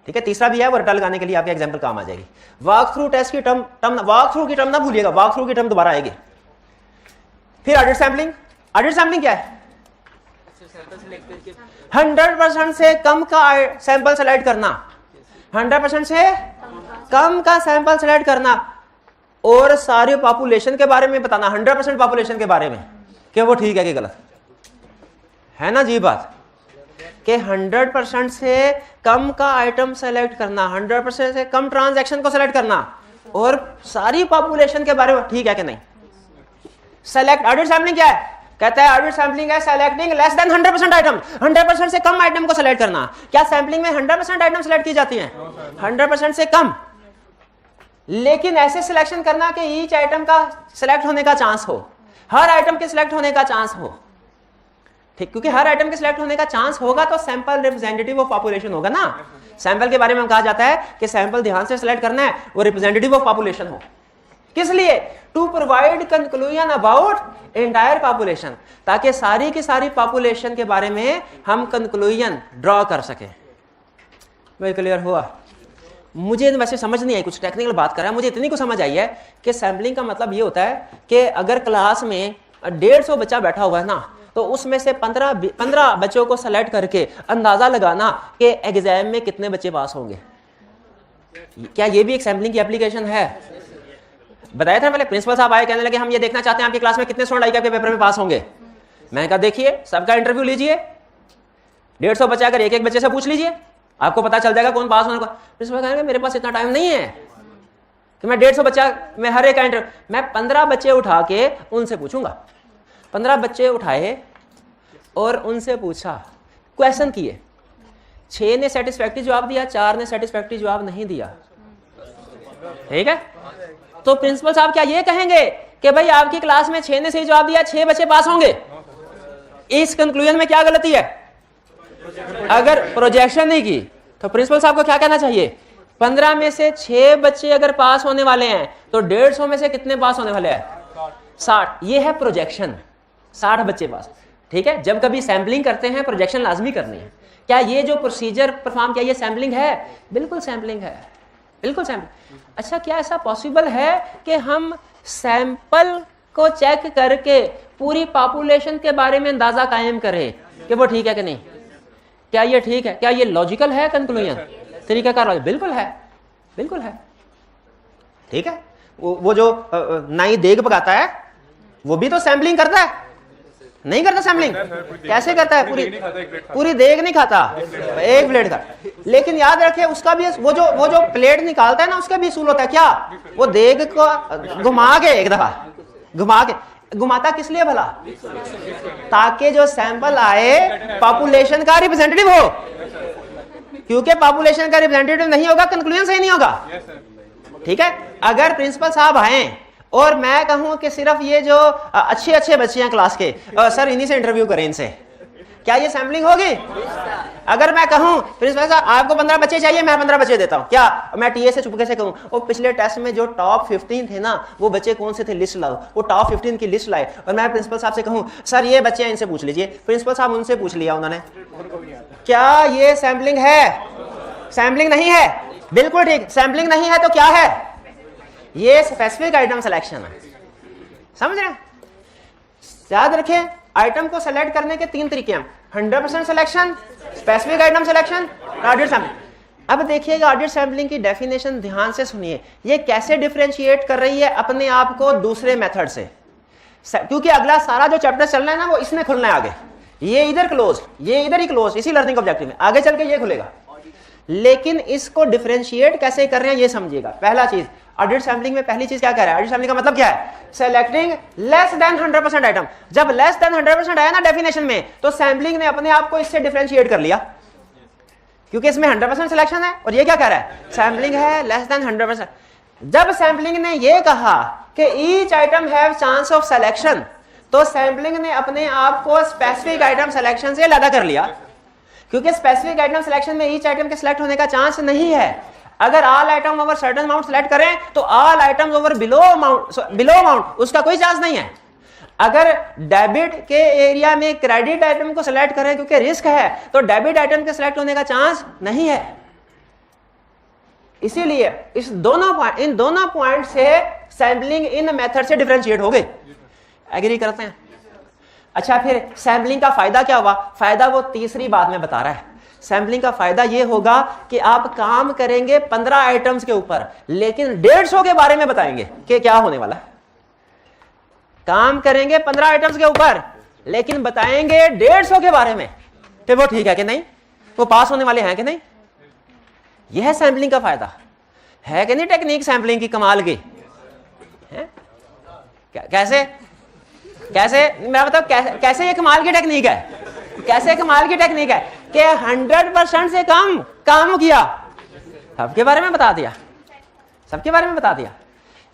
ठीक है। तीसरा भी है, वो रटा लगाने के लिए आपके एग्जांपल काम आ जाएगी। वॉक थ्रू टेस्ट की टर्म वॉक थ्रू की टर्म ना भूलिएगा, वॉक थ्रू की टर्म दोबारा आएगी। फिर ऑडिट सैंपलिंग। ऑडिट सैंपलिंग क्या है? 100% से कम का सैंपल सेलेक्ट करना, 100% से कम का सैंपल सेलेक्ट करना और सारी पॉपुलेशन के बारे में बताना, 100% पॉपुलेशन के बारे में कि वो ठीक है कि गलत है ना जी बात, कि 100% से कम का आइटम सेलेक्ट करना, 100% से कम ट्रांजैक्शन को सेलेक्ट करना और सारी पॉपुलेशन के बारे में ठीक है कि नहीं। सेलेक्ट ऑडिट सैंपलिंग क्या है? कहता है ऑडिट सैंपलिंग है सेलेक्टिंग लेस देन 100% आइटम, 100% से कम आइटम को सेलेक्ट करना। क्या सैंपलिंग में 100% आइटम सेलेक्ट की जाती हैं? 100% से कम, लेकिन ऐसे सिलेक्शन करना कि ईच आइटम का सिलेक्ट होने का चांस हो, हर आइटम के सिलेक्ट होने का चांस हो, ठीक, क्योंकि हर आइटम के सिलेक्ट होने का चांस होगा तो सैंपल रिप्रेजेंटेटिव ऑफ पॉपुलेशन होगा ना। सैंपल के बारे में कहा जाता है कि सैंपल ध्यान से सिलेक्ट करना है, वो रिप्रेजेंटेटिव ऑफ पॉपुलेशन हो। किस लिए? To provide conclusion about entire population, ताकि सारी की सारी पॉपुलेशन के बारे में हम कंक्लूजन ड्रॉ कर सके। वेरी क्लियर हुआ? मुझे वैसे समझ नहीं आई, कुछ टेक्निकल बात कर रहा है, मुझे इतनी को समझ आई है कि सैंपलिंग का मतलब ये होता है कि अगर क्लास में 150 बच्चा बैठा हुआ है ना, तो उसमें से 15 बच्चों को सेलेक्ट करके अंदाजा लगाना कि एग्जाम में कितने बच्चे पास होंगे। क्या ये भी एक सैंपलिंग की एप्लीकेशन है? बताया था पहले, प्रिंसिपल साहब आए, कहने लगे हम ये देखना चाहते हैं आपकी क्लास में कितने स्टूडेंट आपके पेपर में पास होंगे। मैंने कहा देखिए सबका इंटरव्यू लीजिए, 150 बच्चे अगर एक बच्चे से पूछ लीजिए आपको पता चल जाएगा कौन पास होने का। प्रिंसिपल कहेंगे मेरे पास इतना टाइम नहीं है कि मैं 150 बच्चा में हर एक का इंटरव्यू, मैं 15 बच्चे उठा के उनसे पूछूंगा। 15 बच्चे उठाए और उनसे पूछा, क्वेश्चन किए, 6 ने सेटिस्फैक्टरी जवाब दिया, 4 ने सेटिस्फैक्टरी जवाब नहीं दिया, ठीक है। तो प्रिंसिपल साहब क्या ये कहेंगे कि भाई आपकी क्लास में 6 ने सही जवाब दिया, 6 बच्चे पास होंगे? इस कंक्लूजन में क्या गलती है? अगर प्रोजेक्शन नहीं की तो प्रिंसिपल साहब को क्या कहना चाहिए? 15 में से 6 बच्चे अगर पास होने वाले हैं तो 150 में से कितने पास होने वाले हैं? 60। ये है प्रोजेक्शन, 60 बच्चे पास, ठीक है। जब कभी सैंपलिंग करते हैं प्रोजेक्शन लाजमी करनी है। क्या ये जो प्रोसीजर परफॉर्म किया ये सैंपलिंग है? बिल्कुल सैंपलिंग है, बिल्कुल सैंपलिंग। अच्छा, क्या ऐसा पॉसिबल है कि हम सैंपल को चेक करके पूरी पॉपुलेशन के बारे में अंदाजा कायम करें कि वो ठीक है कि नहीं? क्या ये ठीक है? क्या ये लॉजिकल है कंक्लूजन, तरीकाकार? बिल्कुल है, बिल्कुल है, ठीक है। वो जो नाई देग पकाता है वो भी तो सैंपलिंग करता है, नहीं करता सैंपलिंग? कैसे करता है? पूरी देग नहीं खाता, एक प्लेट का। लेकिन याद रखिए उसका भी वो जो प्लेट निकालता है ना, उसका भी असूल होता है। क्या? वो देग को घुमा के एक दफा घुमाता किस लिए भला? ताकि जो सैंपल आए पॉपुलेशन का रिप्रेजेंटेटिव हो, क्योंकि पॉपुलेशन का रिप्रेजेंटेटिव नहीं होगा कंक्लूजन सही नहीं होगा, ठीक है। अगर प्रिंसिपल साहब आए और मैं कहूं कि सिर्फ ये जो अच्छे बच्चे हैं क्लास के, सर इन्हीं से इंटरव्यू करें इनसे, क्या ये सैंपलिंग होगी? अगर मैं कहूं प्रिंसिपल साहब आपको 15 बच्चे चाहिए, मैं 15 बच्चे देता हूं, क्या मैं टीए से चुपके से कहूं और पिछले टेस्ट में जो टॉप 15 थे ना वो बच्चे कौन से थे लिस्ट लाओ, वो टॉप 15 की लिस्ट लाए और मैं प्रिंसिपल साहब से कहूं सर ये बच्चे हैं इनसे पूछ लीजिए, प्रिंसिपल साहब उनसे पूछ लिया उन्होंने, क्या ये सैंपलिंग है? सैंपलिंग नहीं है, बिल्कुल ठीक। सैंपलिंग नहीं है तो क्या है? ये स्पेसिफिक आइटम सिलेक्शन है, समझ रहे हैं? याद रखें आइटम को सेलेक्ट करने के 3 तरीके हैं, 100% selection, specific item selection, audit sampling. अब देखिएगा ऑडिट सैंपलिंग की डेफिनेशन ध्यान से सुनिए, ये कैसे डिफरेंशिएट कर रही है अपने आप को दूसरे मेथड से। क्योंकि अगला सारा जो चैप्टर चलना है ना वो इसमें खुलना है आगे, ये इधर क्लोज, ये इधर ही क्लोज, इसी लर्निंग ऑब्जेक्टिव में आगे चल के ये खुलेगा। लेकिन इसको डिफरेंशिएट कैसे कर रहे हैं ये समझिएगा। पहला चीज ऑडिट सैम्पलिंग में पहली चीज क्या कह रहा है, ऑडिट सैम्पलिंग का मतलब क्या है, सेलेक्टिंग लेस देन 100% आइटम। जब लेस देन 100% आया ना डेफिनेशन में, तो सैम्पलिंग ने अपने आप को इससे डिफरेंशिएट कर लिया, क्योंकि इसमें 100% सिलेक्शन है और ये क्या कह रहा है, सैम्पलिंग है लेस देन 100%। जब सैम्पलिंग ने ये कहा कि each item have chance of selection, तो सैम्पलिंग ने अपने आप को स्पेसिफिक आइटम सिलेक्शन से अलग कर लिया, क्योंकि स्पेसिफिक आइटम सिलेक्शन में ईच आइटम के सिलेक्ट होने का चांस नहीं है। अगर all item over certain amount select करें तो all items over below amount उसका कोई चांस नहीं है। अगर डेबिट के एरिया में क्रेडिट आइटम को सिलेक्ट करें क्योंकि रिस्क है, तो डेबिट आइटम के सिलेक्ट होने का चांस नहीं है। इसीलिए इन दोनों पॉइंट से सैम्पलिंग इन मेथड से डिफरेंशिएट हो गई। एग्री करते हैं? अच्छा, फिर सैम्पलिंग का फायदा क्या हुआ? फायदा वो तीसरी बात में बता रहा है। सैम्पलिंग का फायदा ये होगा कि आप काम करेंगे 15 आइटम्स के ऊपर, लेकिन 150 के बारे में बताएंगे कि क्या होने वाला है। काम करेंगे 15 आइटम्स के ऊपर, लेकिन बताएंगे 150 के बारे में कि वो ठीक है कि नहीं, वो पास होने वाले हैं कि नहीं। यह है सैम्पलिंग का फायदा, है कि नहीं? टेक्निक सैम्पलिंग की कमाल की है। कैसे कैसे मैं बताऊं, कैसे ये कमाल की टेक्निक है, कैसे कमाल की टेक्निक है कि 100% से कम काम किया, सबके बारे में बता दिया, सबके बारे में बता दिया।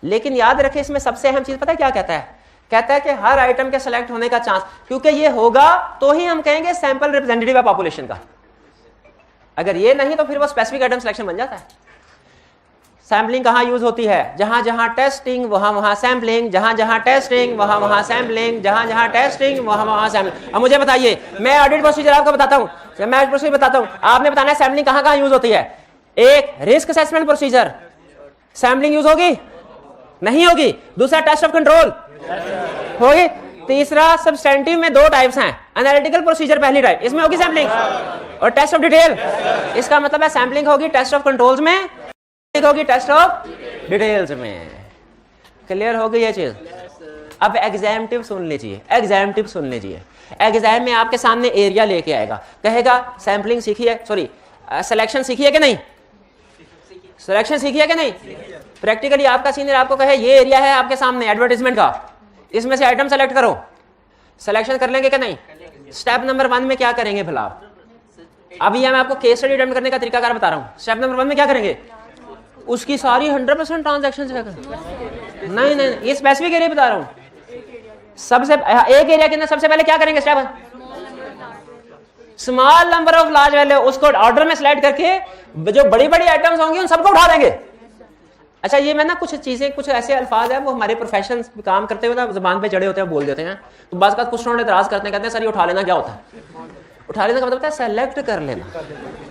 लेकिन याद रखें, इसमें सबसे अहम चीज पता है क्या कहता है? कहता है कि हर आइटम के सिलेक्ट होने का चांस, क्योंकि ये होगा तो ही हम कहेंगे सैंपल रिप्रेजेंटेटिव है पॉपुलेशन का। अगर ये नहीं तो फिर वो स्पेसिफिक आइटम सिलेक्शन बन जाता है। सैम्पलिंग कहाँ यूज होती है? जहां जहां टेस्टिंग वहां वहां सैम्पलिंग, जहां जहां टेस्टिंग वहां वहां सैम्पलिंग, जहां जहां टेस्टिंग वहां वहां सैम्पलिंग। अब मुझे बताइए, मैं ऑडिट प्रोसीजर आपको बताता हूं, मैं ऑडिट प्रोसीजर बताता हूं, आपने बताना है सैम्पलिंग कहां कहां यूज होती है। एक, risk assessment procedure, sampling use होगी? नहीं होगी। दूसरा, टेस्ट ऑफ कंट्रोल होगी। तीसरा, सब्सटेंटिव में 2 टाइप्स हैं, एनालिटिकल प्रोसीजर पहली टाइप, इसमें होगी सैम्पलिंग, और टेस्ट ऑफ डिटेल। इसका मतलब है सैम्पलिंग होगी टेस्ट ऑफ कंट्रोल्स में, होगी टेस्ट ऑफ डिटेल्स में। क्लियर हो गई ये चीज? अब एग्जामिनेटिव सुन लीजिए, एग्जामिनेटिव सुन लीजिए। एग्जाम में आपके सामने एरिया लेके आएगा, कहेगा सैम्पलिंग सीखी है, सॉरी सिलेक्शन सीखी है कि नहीं, सिलेक्शन सीखी है कि नहीं। प्रैक्टिकली आपका सीनियर आपको कहे ये एरिया है आपके सामने एडवर्टाइजमेंट का, इसमें से आइटम सेलेक्ट करो, सिलेक्शन कर लेंगे कि नहीं? स्टेप नंबर 1 में क्या करेंगे भला? अभी मैं आपको केस स्टडी अटेम्प्ट करने का तरीकाकार बता रहा हूं। स्टेप नंबर 1 में क्या करेंगे? उसकी सारी 100% ट्रांजैक्शन नहीं, ये स्पेसिफिक एरिया बता रहा हूं। सबसे एक एरिया के अंदर सबसे पहले क्या करेंगे? Step small number of large value, उसको ऑर्डर में स्लाइड करके जो बड़ी बड़ी आइटम्स होंगी उन सबको उठा देंगे। अच्छा, ये मैं ना कुछ चीजें, कुछ ऐसे अल्फाज है वो हमारे प्रोफेशन काम करते हुए ना जुबान पे चढ़े होते हैं, बोल देते हैं, तो बात कुछ स्टूडेंट एतराज करते हैं, कहते हैं सर ये उठा लेना क्या होता है? उठा लेना का मतलब है सेलेक्ट कर लेना,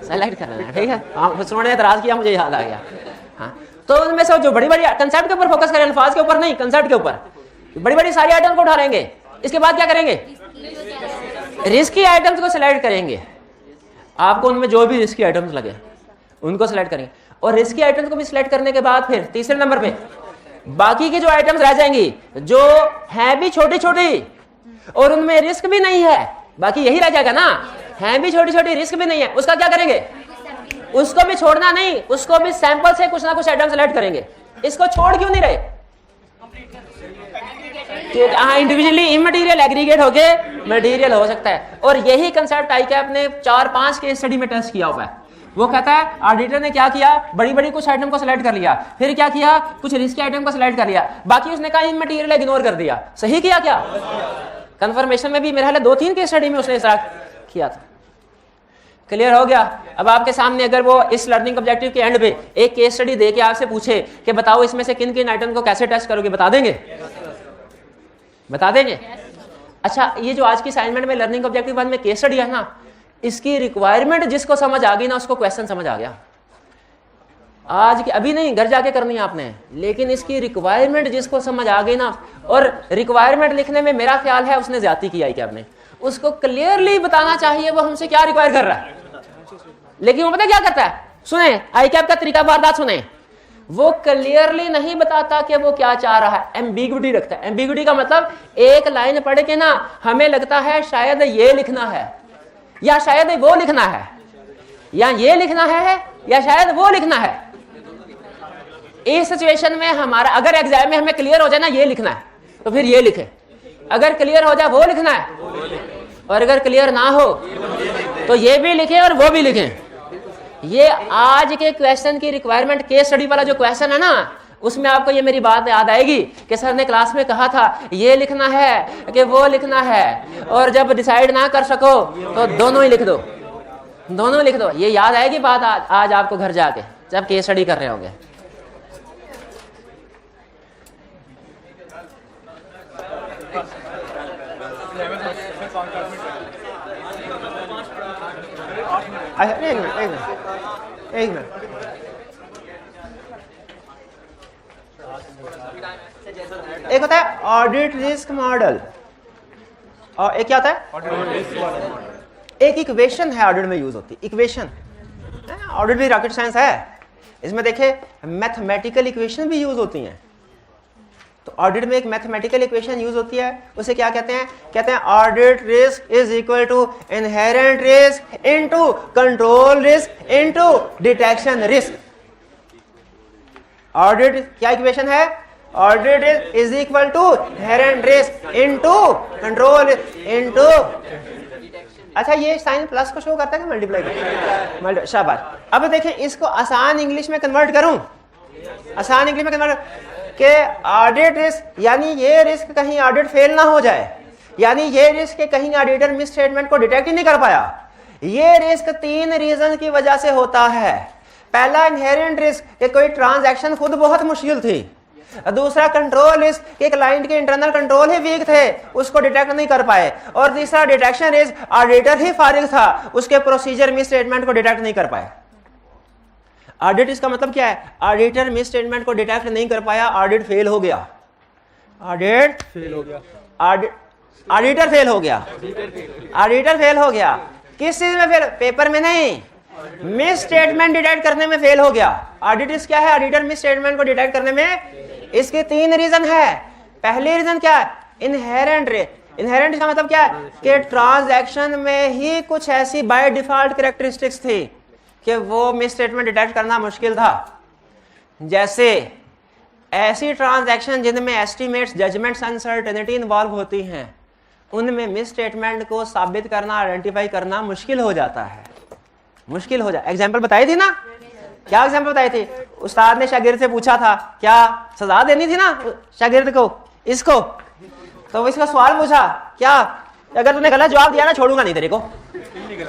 सेलेक्ट कर लेना, ठीक है। हाँ, स्टूडेंट ने एतराज किया, मुझे याद आ गया। हाँ, तो उनमें से जो बड़ी बड़ी कंसेप्ट के ऊपर फोकस करें, अल्फाज के ऊपर नहीं, कंसेप्ट के ऊपर बड़ी बड़ी सारी आइटम को उठा लेंगे। इसके बाद क्या करेंगे? रिस्की आइटम्स को सिलेक्ट करेंगे। आपको उनमें जो भी रिस्की आइटम्स लगे उनको सिलेक्ट करेंगे, और रिस्की आइटम्स को भी सिलेक्ट करने के बाद फिर तीसरे नंबर पे बाकी की जो आइटम्स रह जाएंगी जो हैं भी छोटी छोटी और उनमें रिस्क भी नहीं है, बाकी यही रह जाएगा ना, हैं भी छोटी छोटी, रिस्क भी नहीं है, उसका क्या करेंगे? उसको भी छोड़ना नहीं, उसको भी सैंपल से कुछ ना कुछ आइटम सेलेक्ट करेंगे। इसको छोड़ क्यों नहीं रहे? इंडिविजुअली इमटेरियल एग्रीगेट होके मटेरियल हो सकता है। और यही कंसेप्ट आई के अपने 4-5 केस स्टडी में टेस्ट किया हुआ है। वो कहता है ऑडिटर ने क्या किया, बड़ी बड़ी कुछ आइटम को सिलेक्ट कर लिया, फिर क्या किया, कुछ रिस्की आइटम को सिलेक्ट कर लिया, बाकी उसने कहा इमटेरियल इग्नोर कर दिया। सही किया क्या? कंफर्मेशन में भी मेरा ख्याल 2-3 केस स्टडी में उसने ऐसा किया था। क्लियर हो गया? अब आपके सामने अगर वो इस लर्निंग ऑब्जेक्टिव के एंड पे एक केस स्टडी दे के आपसे पूछे कि बताओ इसमें से किन किन आइटम को कैसे टेस्ट करोगे, बता देंगे? बता देंगे? अच्छा, ये जो आज की असाइनमेंट में लर्निंग ऑब्जेक्टिव 1 में केस स्टडी है ना, इसकी रिक्वायरमेंट जिसको समझ आ गई ना उसको क्वेश्चन समझ आ गया। आज की अभी नहीं, घर जाके करनी है आपने, लेकिन इसकी रिक्वायरमेंट जिसको समझ आ गई ना, और रिक्वायरमेंट लिखने में मेरा ख्याल है उसने ज्यादती की आई क्या आपने, उसको क्लियरली बताना चाहिए वो हमसे क्या रिक्वायर कर रहा है। लेकिन वो पता क्या करता है? सुने, आई कैप का तरीका वारदात सुने। वो क्लियरली नहीं बताता कि वो क्या चाह रहा है, एम्बिग्विटी रखता है। एम्बिग्विटी का मतलब एक लाइन पढ़ के ना हमें लगता है शायद ये लिखना है या शायद वो लिखना है, या ये लिखना है या शायद वो लिखना है। इस सिचुएशन में हमारा अगर एग्जाम में हमें क्लियर हो जाए ना ये लिखना है तो फिर ये लिखे, अगर क्लियर हो जाए वो लिखना है, और अगर क्लियर ना हो तो ये भी लिखें और वो भी लिखें। ये आज के क्वेश्चन की रिक्वायरमेंट, केस स्टडी वाला जो क्वेश्चन है ना, उसमें आपको ये मेरी बात याद आएगी कि सर ने क्लास में कहा था ये लिखना है कि वो लिखना है, और जब डिसाइड ना कर सको तो दोनों ही लिख दो, दोनों लिख दो। ये याद आएगी बात आज आपको घर जाके जब केस स्टडी कर रहे होंगे। एक मिनट एक होता है ऑडिट रिस्क मॉडल और एक क्या होता है, एक इक्वेशन है ऑडिट में यूज होती है। इक्वेशन, ऑडिट भी रॉकेट साइंस है, इसमें देखे मैथमेटिकल इक्वेशन भी यूज होती हैं। तो ऑडिट में एक मैथमेटिकल इक्वेशन यूज होती है, उसे क्या कहते हैं? कहते हैं audit risk is equal to inherent risk into control risk into detection risk. Audit क्या इक्वेशन है? Audit is equal to inherent risk into control into, अच्छा ये साइन प्लस को शो करता है कि मल्टीप्लाई? शाबाश। अब देखें इसको आसान इंग्लिश में कन्वर्ट करूं, आसान इंग्लिश में कन्वर्ट कि ऑडिट रिस्क यानी ये रिस्क कहीं ऑडिट फेल ना हो जाए, यानी ये रिस्क के कहीं ऑडिटर मिस स्टेटमेंट को डिटेक्ट ही नहीं कर पाया। ये रिस्क 3 रीजन की वजह से होता है। पहला इनहेरेंट रिस्क कि कोई ट्रांजैक्शन खुद बहुत मुश्किल थी, दूसरा कंट्रोल रिस्क कि क्लाइंट के इंटरनल कंट्रोल ही वीक थे, उसको डिटेक्ट नहीं कर पाए, और तीसरा डिटेक्शन रिस्क ऑडिटर ही फारिग था, उसके प्रोसीजर मिस स्टेटमेंट को डिटेक्ट नहीं कर पाए। ऑडिट इसका मतलब क्या है? ऑडिटर मिस स्टेटमेंट को डिटेक्ट नहीं कर पाया, ऑडिट फेल हो गया, ऑडिट फेल हो गया, ऑडिटर फेल हो गया, ऑडिटर फेल हो गया। किस चीज में फेल? पेपर में नहीं, मिस स्टेटमेंट डिटेक्ट करने में फेल हो गया। ऑडिट रिस्क क्या है? ऑडिटर मिस स्टेटमेंट को डिटेक्ट करने में इसके 3 रीजन है। पहले रीजन क्या है? Inherent risk. इनहेरेंट का मतलब क्या है कि ट्रांजैक्शन में ही कुछ ऐसी बाय डिफॉल्ट कैरेक्टरिस्टिक्स थी कि वो मिस स्टेटमेंट डिटेक्ट करना मुश्किल था। जैसे ऐसी ट्रांजैक्शन जिनमें एस्टीमेट्स, जजमेंट्स, अनसर्टेनिटी इन्वॉल्व होती हैं, उनमें मिस स्टेटमेंट को साबित करना, आइडेंटिफाई करना मुश्किल हो जाता है, मुश्किल हो जाता। एग्जाम्पल बताई थी ना, क्या एग्जाम्पल बताई थी? उस्ताद ने शागिर्द से पूछा था क्या सजा देनी थी ना शागिर्द को इसको, तो वो इसका सवाल पूछा क्या, अगर तूने गलत जवाब दिया ना छोड़ूंगा नहीं तेरे को,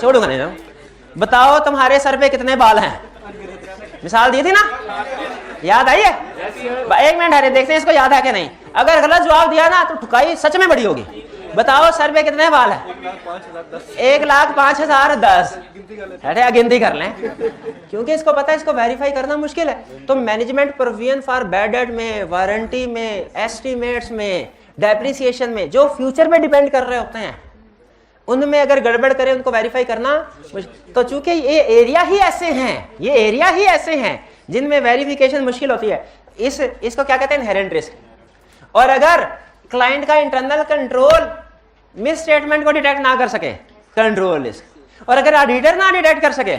छोड़ूंगा नहीं ना। बताओ तुम्हारे सर पे कितने बाल हैं? मिसाल दी थी ना, याद आई है? 1 मिनट हरे देखते हैं इसको याद है कि नहीं। अगर गलत जवाब दिया ना तो ठुकाई सच में बड़ी होगी। बताओ सर पे कितने बाल हैं? 1,05,010। हटे गिनती कर लें, क्योंकि इसको पता है इसको वेरीफाई करना मुश्किल है। तो management provision for bad debt में, वारंटी में, एस्टीमेट्स में, डेप्रिसिएशन में, जो फ्यूचर पे डिपेंड कर रहे होते हैं, उनमें अगर गड़बड़ करें उनको वेरीफाई करना। तो चूंकि ये एरिया ही ऐसे हैं, ये एरिया ही ऐसे हैं जिनमें वेरिफिकेशन मुश्किल होती है, इसको क्या कहते हैं? Inherent risk. और अगर क्लाइंट का इंटरनल कंट्रोल मिस स्टेटमेंट को डिटेक्ट ना कर सके, कंट्रोल रिस्क। और अगर ऑडिटर ना डिटेक्ट कर सके,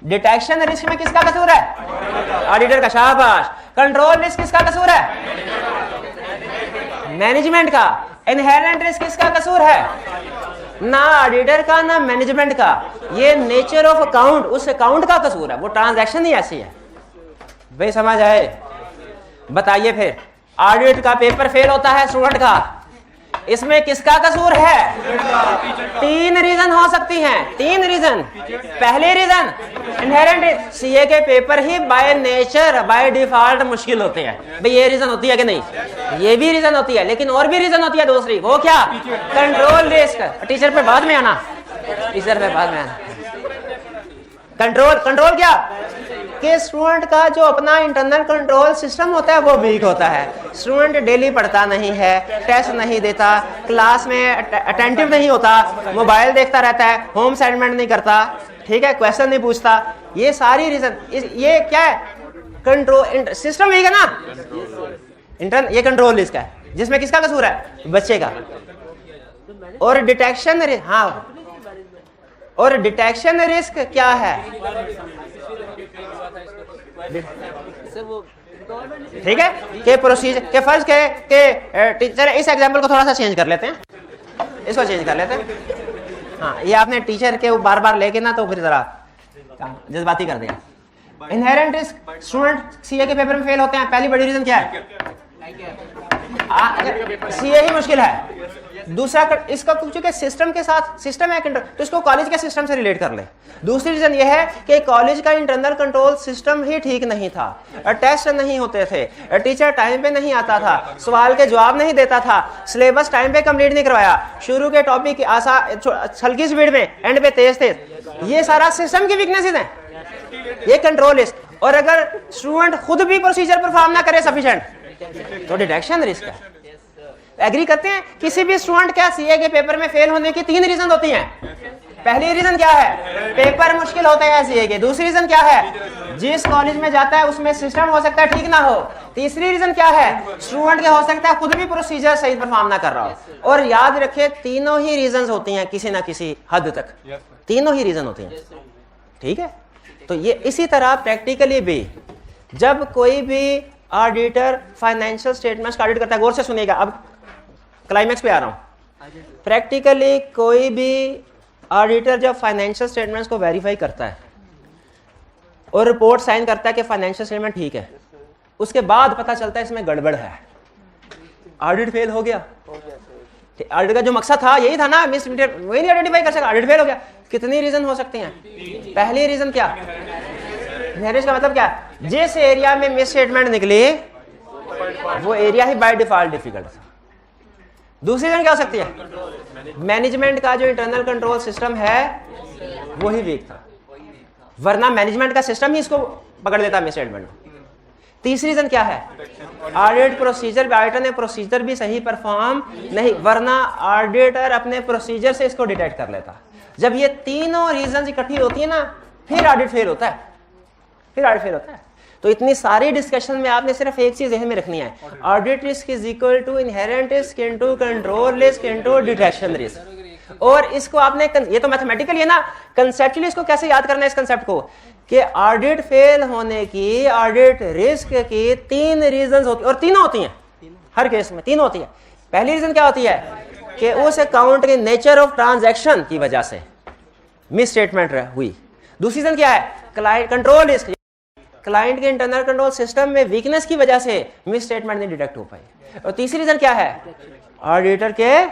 डिटेक्शन रिस्क में किसका कसूर है? ऑडिटर का। शाबाश। कंट्रोल रिस्क किसका कसूर है? मैनेजमेंट का। इनहेरेंट रिस्क किसका कसूर है? ना ऑडिटर का ना मैनेजमेंट का, ये नेचर ऑफ अकाउंट, उस अकाउंट का कसूर है, वो ट्रांजैक्शन ही ऐसी है। भाई समझ आए? बताइए फिर ऑडिट का पेपर फेल होता है स्टूडेंट का, इसमें किसका कसूर है? 3 रीजन हो सकती हैं, 3 रीजन। पहले रीजन इनहेरेंट, सीए के paper he by nature, by default मुश्किल होते हैं। भाई ये रीजन होती है कि नहीं? ये भी रीजन होती है, लेकिन और भी रीजन होती है दूसरी। वो क्या? Control risk. टीचर पे बाद में आना, टीचर पे बाद में आना। कंट्रोल क्या कि स्टूडेंट का जो अपना इंटरनल कंट्रोल सिस्टम होता है वो वीक होता है। स्टूडेंट डेली पढ़ता नहीं है, टेस्ट नहीं देता, क्लास में अटेंटिव नहीं होता, मोबाइल देखता रहता है, होम असाइनमेंट नहीं करता, ठीक है, क्वेश्चन नहीं पूछता, ये सारी रीजन, ये क्या है, कंट्रोल सिस्टम वीक है ना, ये कंट्रोल रिस्क है, जिसमें किसका कसूर है, बच्चे का। और डिटेक्शन, हाँ, और डिटेक्शन रिस्क क्या है, ठीक है, के प्रोसीजर के फर्ज के टीचर, इस एग्जांपल को थोड़ा सा चेंज कर लेते हैं, इसको चेंज कर लेते हैं। हाँ, ये आपने टीचर के बार बार लेके ना, तो फिर जरा जज्बाती कर दिया। इनहेरेंट रिस्क, स्टूडेंट सीए के पेपर में फेल होते हैं, पहली बड़ी रीजन क्या है, सीए ही मुश्किल है। दूसरा, इसका चूंकि सिस्टम के साथ सिस्टम है, तो इसको कॉलेज के सिस्टम से रिलेट कर ले। दूसरी रीजन ये है कि कॉलेज का इंटरनल कंट्रोल सिस्टम ही ठीक नहीं था, टेस्ट नहीं होते थे, टीचर टाइम पे नहीं आता था, सवाल के जवाब नहीं देता था, सिलेबस टाइम पे कंप्लीट नहीं करवाया, शुरू के टॉपिक हल्की स्पीड में, एंड पे तेज तेज, ये सारा सिस्टम की वीकनेसेस हैं, ये कंट्रोल रिस्क। और अगर स्टूडेंट खुद भी प्रोसीजर परफॉर्म ना करे सफिशिएंट, तो डिटेक्शन रिस्क है। एग्री करते हैं, किसी भी स्टूडेंट क्या सीए के पेपर में फेल होने की 3 रीजन होती हैं। पहली रीजन क्या है, पेपर मुश्किल होते हैं सीए के। दूसरी रीजन क्या है, जिस कॉलेज में जाता है उसमें सिस्टम हो सकता है ठीक ना हो। तीसरी रीजन क्या है, स्टूडेंट क्या हो सकता है खुद भी प्रोसीजर सही परफॉर्म ना कर रहा हो। और याद रखिए, तीनों ही रीजन होती हैं किसी ना किसी हद तक, तीनों ही रीजन होती हैं, ठीक है। तो ये इसी तरह प्रैक्टिकली भी जब कोई भी ऑडिटर फाइनेंशियल स्टेटमेंट्स का ऑडिट करता है, गौर से सुनिएगा, अब क्लाइमैक्स पे आ रहा हूं। प्रैक्टिकली कोई भी ऑडिटर जब फाइनेंशियल स्टेटमेंट्स को वेरीफाई करता है और रिपोर्ट साइन करता है कि फाइनेंशियल स्टेटमेंट ठीक है, उसके बाद पता चलता है इसमें गड़बड़ है, ऑडिट फेल हो गया। ऑडिट का जो मकसद था यही था ना, मिस वही नहीं आइडेंटिफाई कर सका, ऑडिट फेल हो गया। कितनी रीजन हो सकती हैं? पहली रीजन क्या, इनहेरेंस का मतलब क्या, जिस एरिया में मिस स्टेटमेंट निकली वो area he by default difficult था। दूसरी रीजन क्या हो सकती है, मैनेजमेंट का जो इंटरनल कंट्रोल सिस्टम है वो ही वीक था, वरना मैनेजमेंट का सिस्टम ही इसको पकड़ लेता मिस स्टेटमेंट को। तीसरी रीजन क्या है, ऑडिट प्रोसीजर, ऑडिटर ने प्रोसीजर भी सही परफॉर्म नहीं, वरना ऑडिटर अपने प्रोसीजर से इसको डिटेक्ट कर लेता। जब ये तीनों रीजन इकट्ठी होती है ना, फिर ऑडिट फेल होता है, फिर ऑडिट फेल होता है। तो इतनी सारी डिस्कशन में आपने सिर्फ एक चीज ध्यान में रखनी है, audit risk is equal to inherent risk into control risk into detection risk. और इसको आपने, ये तो मैथमेटिकली है ना, कंसेप्चुअली इसको कैसे याद करना है इस कंसेप्ट को, कि ऑडिट फेल होने की, ऑडिट रिस्क की 3 रीजन होती है, और तीनों होती हैं हर केस में, तीनों होती है। पहली रीजन क्या होती है कि उस अकाउंट के नेचर ऑफ ट्रांजैक्शन की वजह से मिस स्टेटमेंट हुई। दूसरी रीजन क्या है, क्लाइंट कंट्रोल रिस्क, क्लाइंट के इंटरनल कंट्रोल सिस्टम में वीकनेस की वजह से मिस स्टेटमेंट नहीं डिटेक्ट हो पाई। और तीसरी रीजन क्या है, ऑडिटर के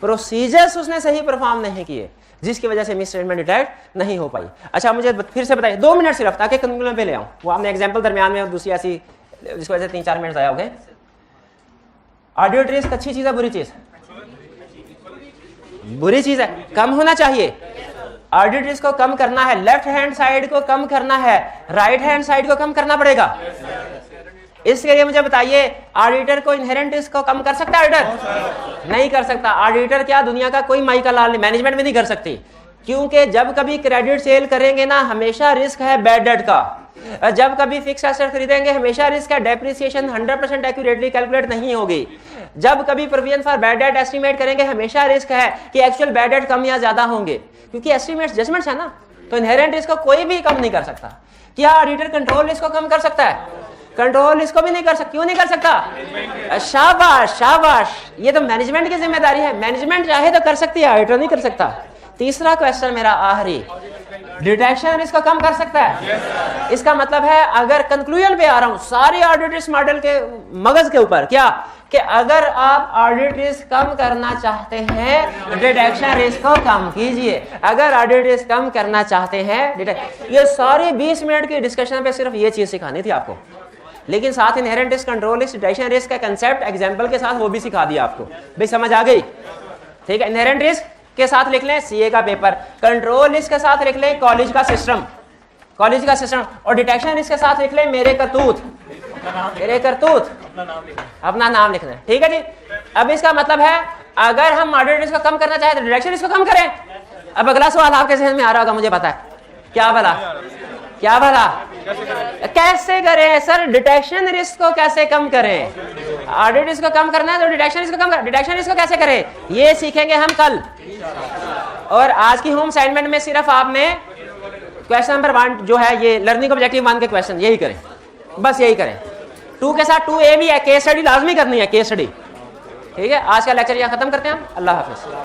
प्रोसीजर्स उसने सही परफॉर्म नहीं किए, जिसकी वजह से मिस स्टेटमेंट डिटेक्ट नहीं हो पाई। अच्छा, मुझे फिर से बताइए 2 मिनट सिर्फ, ताकि कंक्लूजन पे ले आऊं। वो आपने एग्जांपल दरमियान में दूसरी ऐसी जिसकी वजह से 3-4 मिनट आया हो गए। ऑडिट रिस्क अच्छी चीज है, बुरी चीज? बुरी चीज है, कम होना चाहिए। ऑडिट रिस्क को कम करना है, लेफ्ट हैंड साइड को कम करना है, राइट हैंड साइड को कम करना पड़ेगा। इसके लिए मुझे बताइए, ऑडिटर को इनहेरेंट रिस्क को कम कर सकता है ऑडिटर? नहीं कर सकता। ऑडिटर क्या दुनिया का कोई माई का लाल नहीं, मैनेजमेंट भी नहीं कर सकती, क्योंकि जब कभी क्रेडिट सेल करेंगे ना, हमेशा रिस्क है बैड डेट का। जब कभी फिक्स एसेट खरीदेंगे, हमेशा रिस्क है डेप्रिसिएशन 100% एक्यूरेटली कैलकुलेट नहीं होगी। जब कभी provision for bad debt estimate करेंगे, हमेशा रिस्क है कि एक्चुअल बैड डेट कम या ज्यादा होंगे, क्योंकि एस्टिमेट्स जजमेंट्स है ना। तो इनहेरेंट रिस्क को कोई भी कम नहीं कर सकता। क्या ऑडिटर कंट्रोल रिस्क को कम कर सकता है? कंट्रोल रिस्क को भी नहीं कर सकता। क्यों नहीं कर सकता? शाबाश शाबाश, ये तो मैनेजमेंट की जिम्मेदारी है। मैनेजमेंट चाहे तो कर सकती है, ऑडिटर नहीं कर सकता। तीसरा क्वेश्चन मेरा आखिरी, डिटेक्शन रिस्क को कम कर सकता है? इसका मतलब है, अगर कंक्लूजन पे आ रहा हूं सारे ऑडिट रिस्क मॉडल के मगज के ऊपर, क्या कि अगर आप ऑडिट रिस्क कम करना चाहते हैं, डिटेक्शन रिस्क को कम कीजिए। अगर ऑडिट रिस्क कम करना चाहते हैं, ये सारे 20 मिनट की डिस्कशन पे सिर्फ ये चीज सिखानी थी आपको, लेकिन साथ inherent risk, control risk, detection risk का कंसेप्ट एग्जांपल के साथ वो भी सिखा दिया आपको। भाई समझ आ गई? ठीक है, इनहेरेंट रिस्क के साथ लिख लें सीए का पेपर, कंट्रोल रिस्क के साथ लिख लें कॉलेज का सिस्टम, और डिटेक्शन रिस्क के साथ लिख लें मेरे करतूत, अपना नाम लिखना है। ठीक है जी। अब इसका मतलब है, अगर हम ऑडिट रिस्क को कम करना चाहें तो डिटेक्शन रिस्क को कम करें। अब अगला सवाल आपके जहन में आ रहा होगा, मुझे पता है, क्या भला, क्या भला, कैसे करें सर? डिटेक्शन रिस्क को कैसे कम करें? ऑडिट रिस्क को कम करना है तो डिटेक्शन रिस्क को कम कर, डिटेक्शन रिस्क को कैसे करें ये सीखेंगे हम कल। और आज की होम असाइनमेंट में सिर्फ आपने क्वेश्चन नंबर 1 जो है ये लर्निंग ऑब्जेक्टिव 1 के क्वेश्चन यही करें, बस यही करें। 2 के साथ 2A भी है, केस स्टडी लाजमी करनी है, केस स्टडी। ठीक है, आज का लेक्चर यहाँ खत्म करते हैं हम। अल्लाह हाफिज।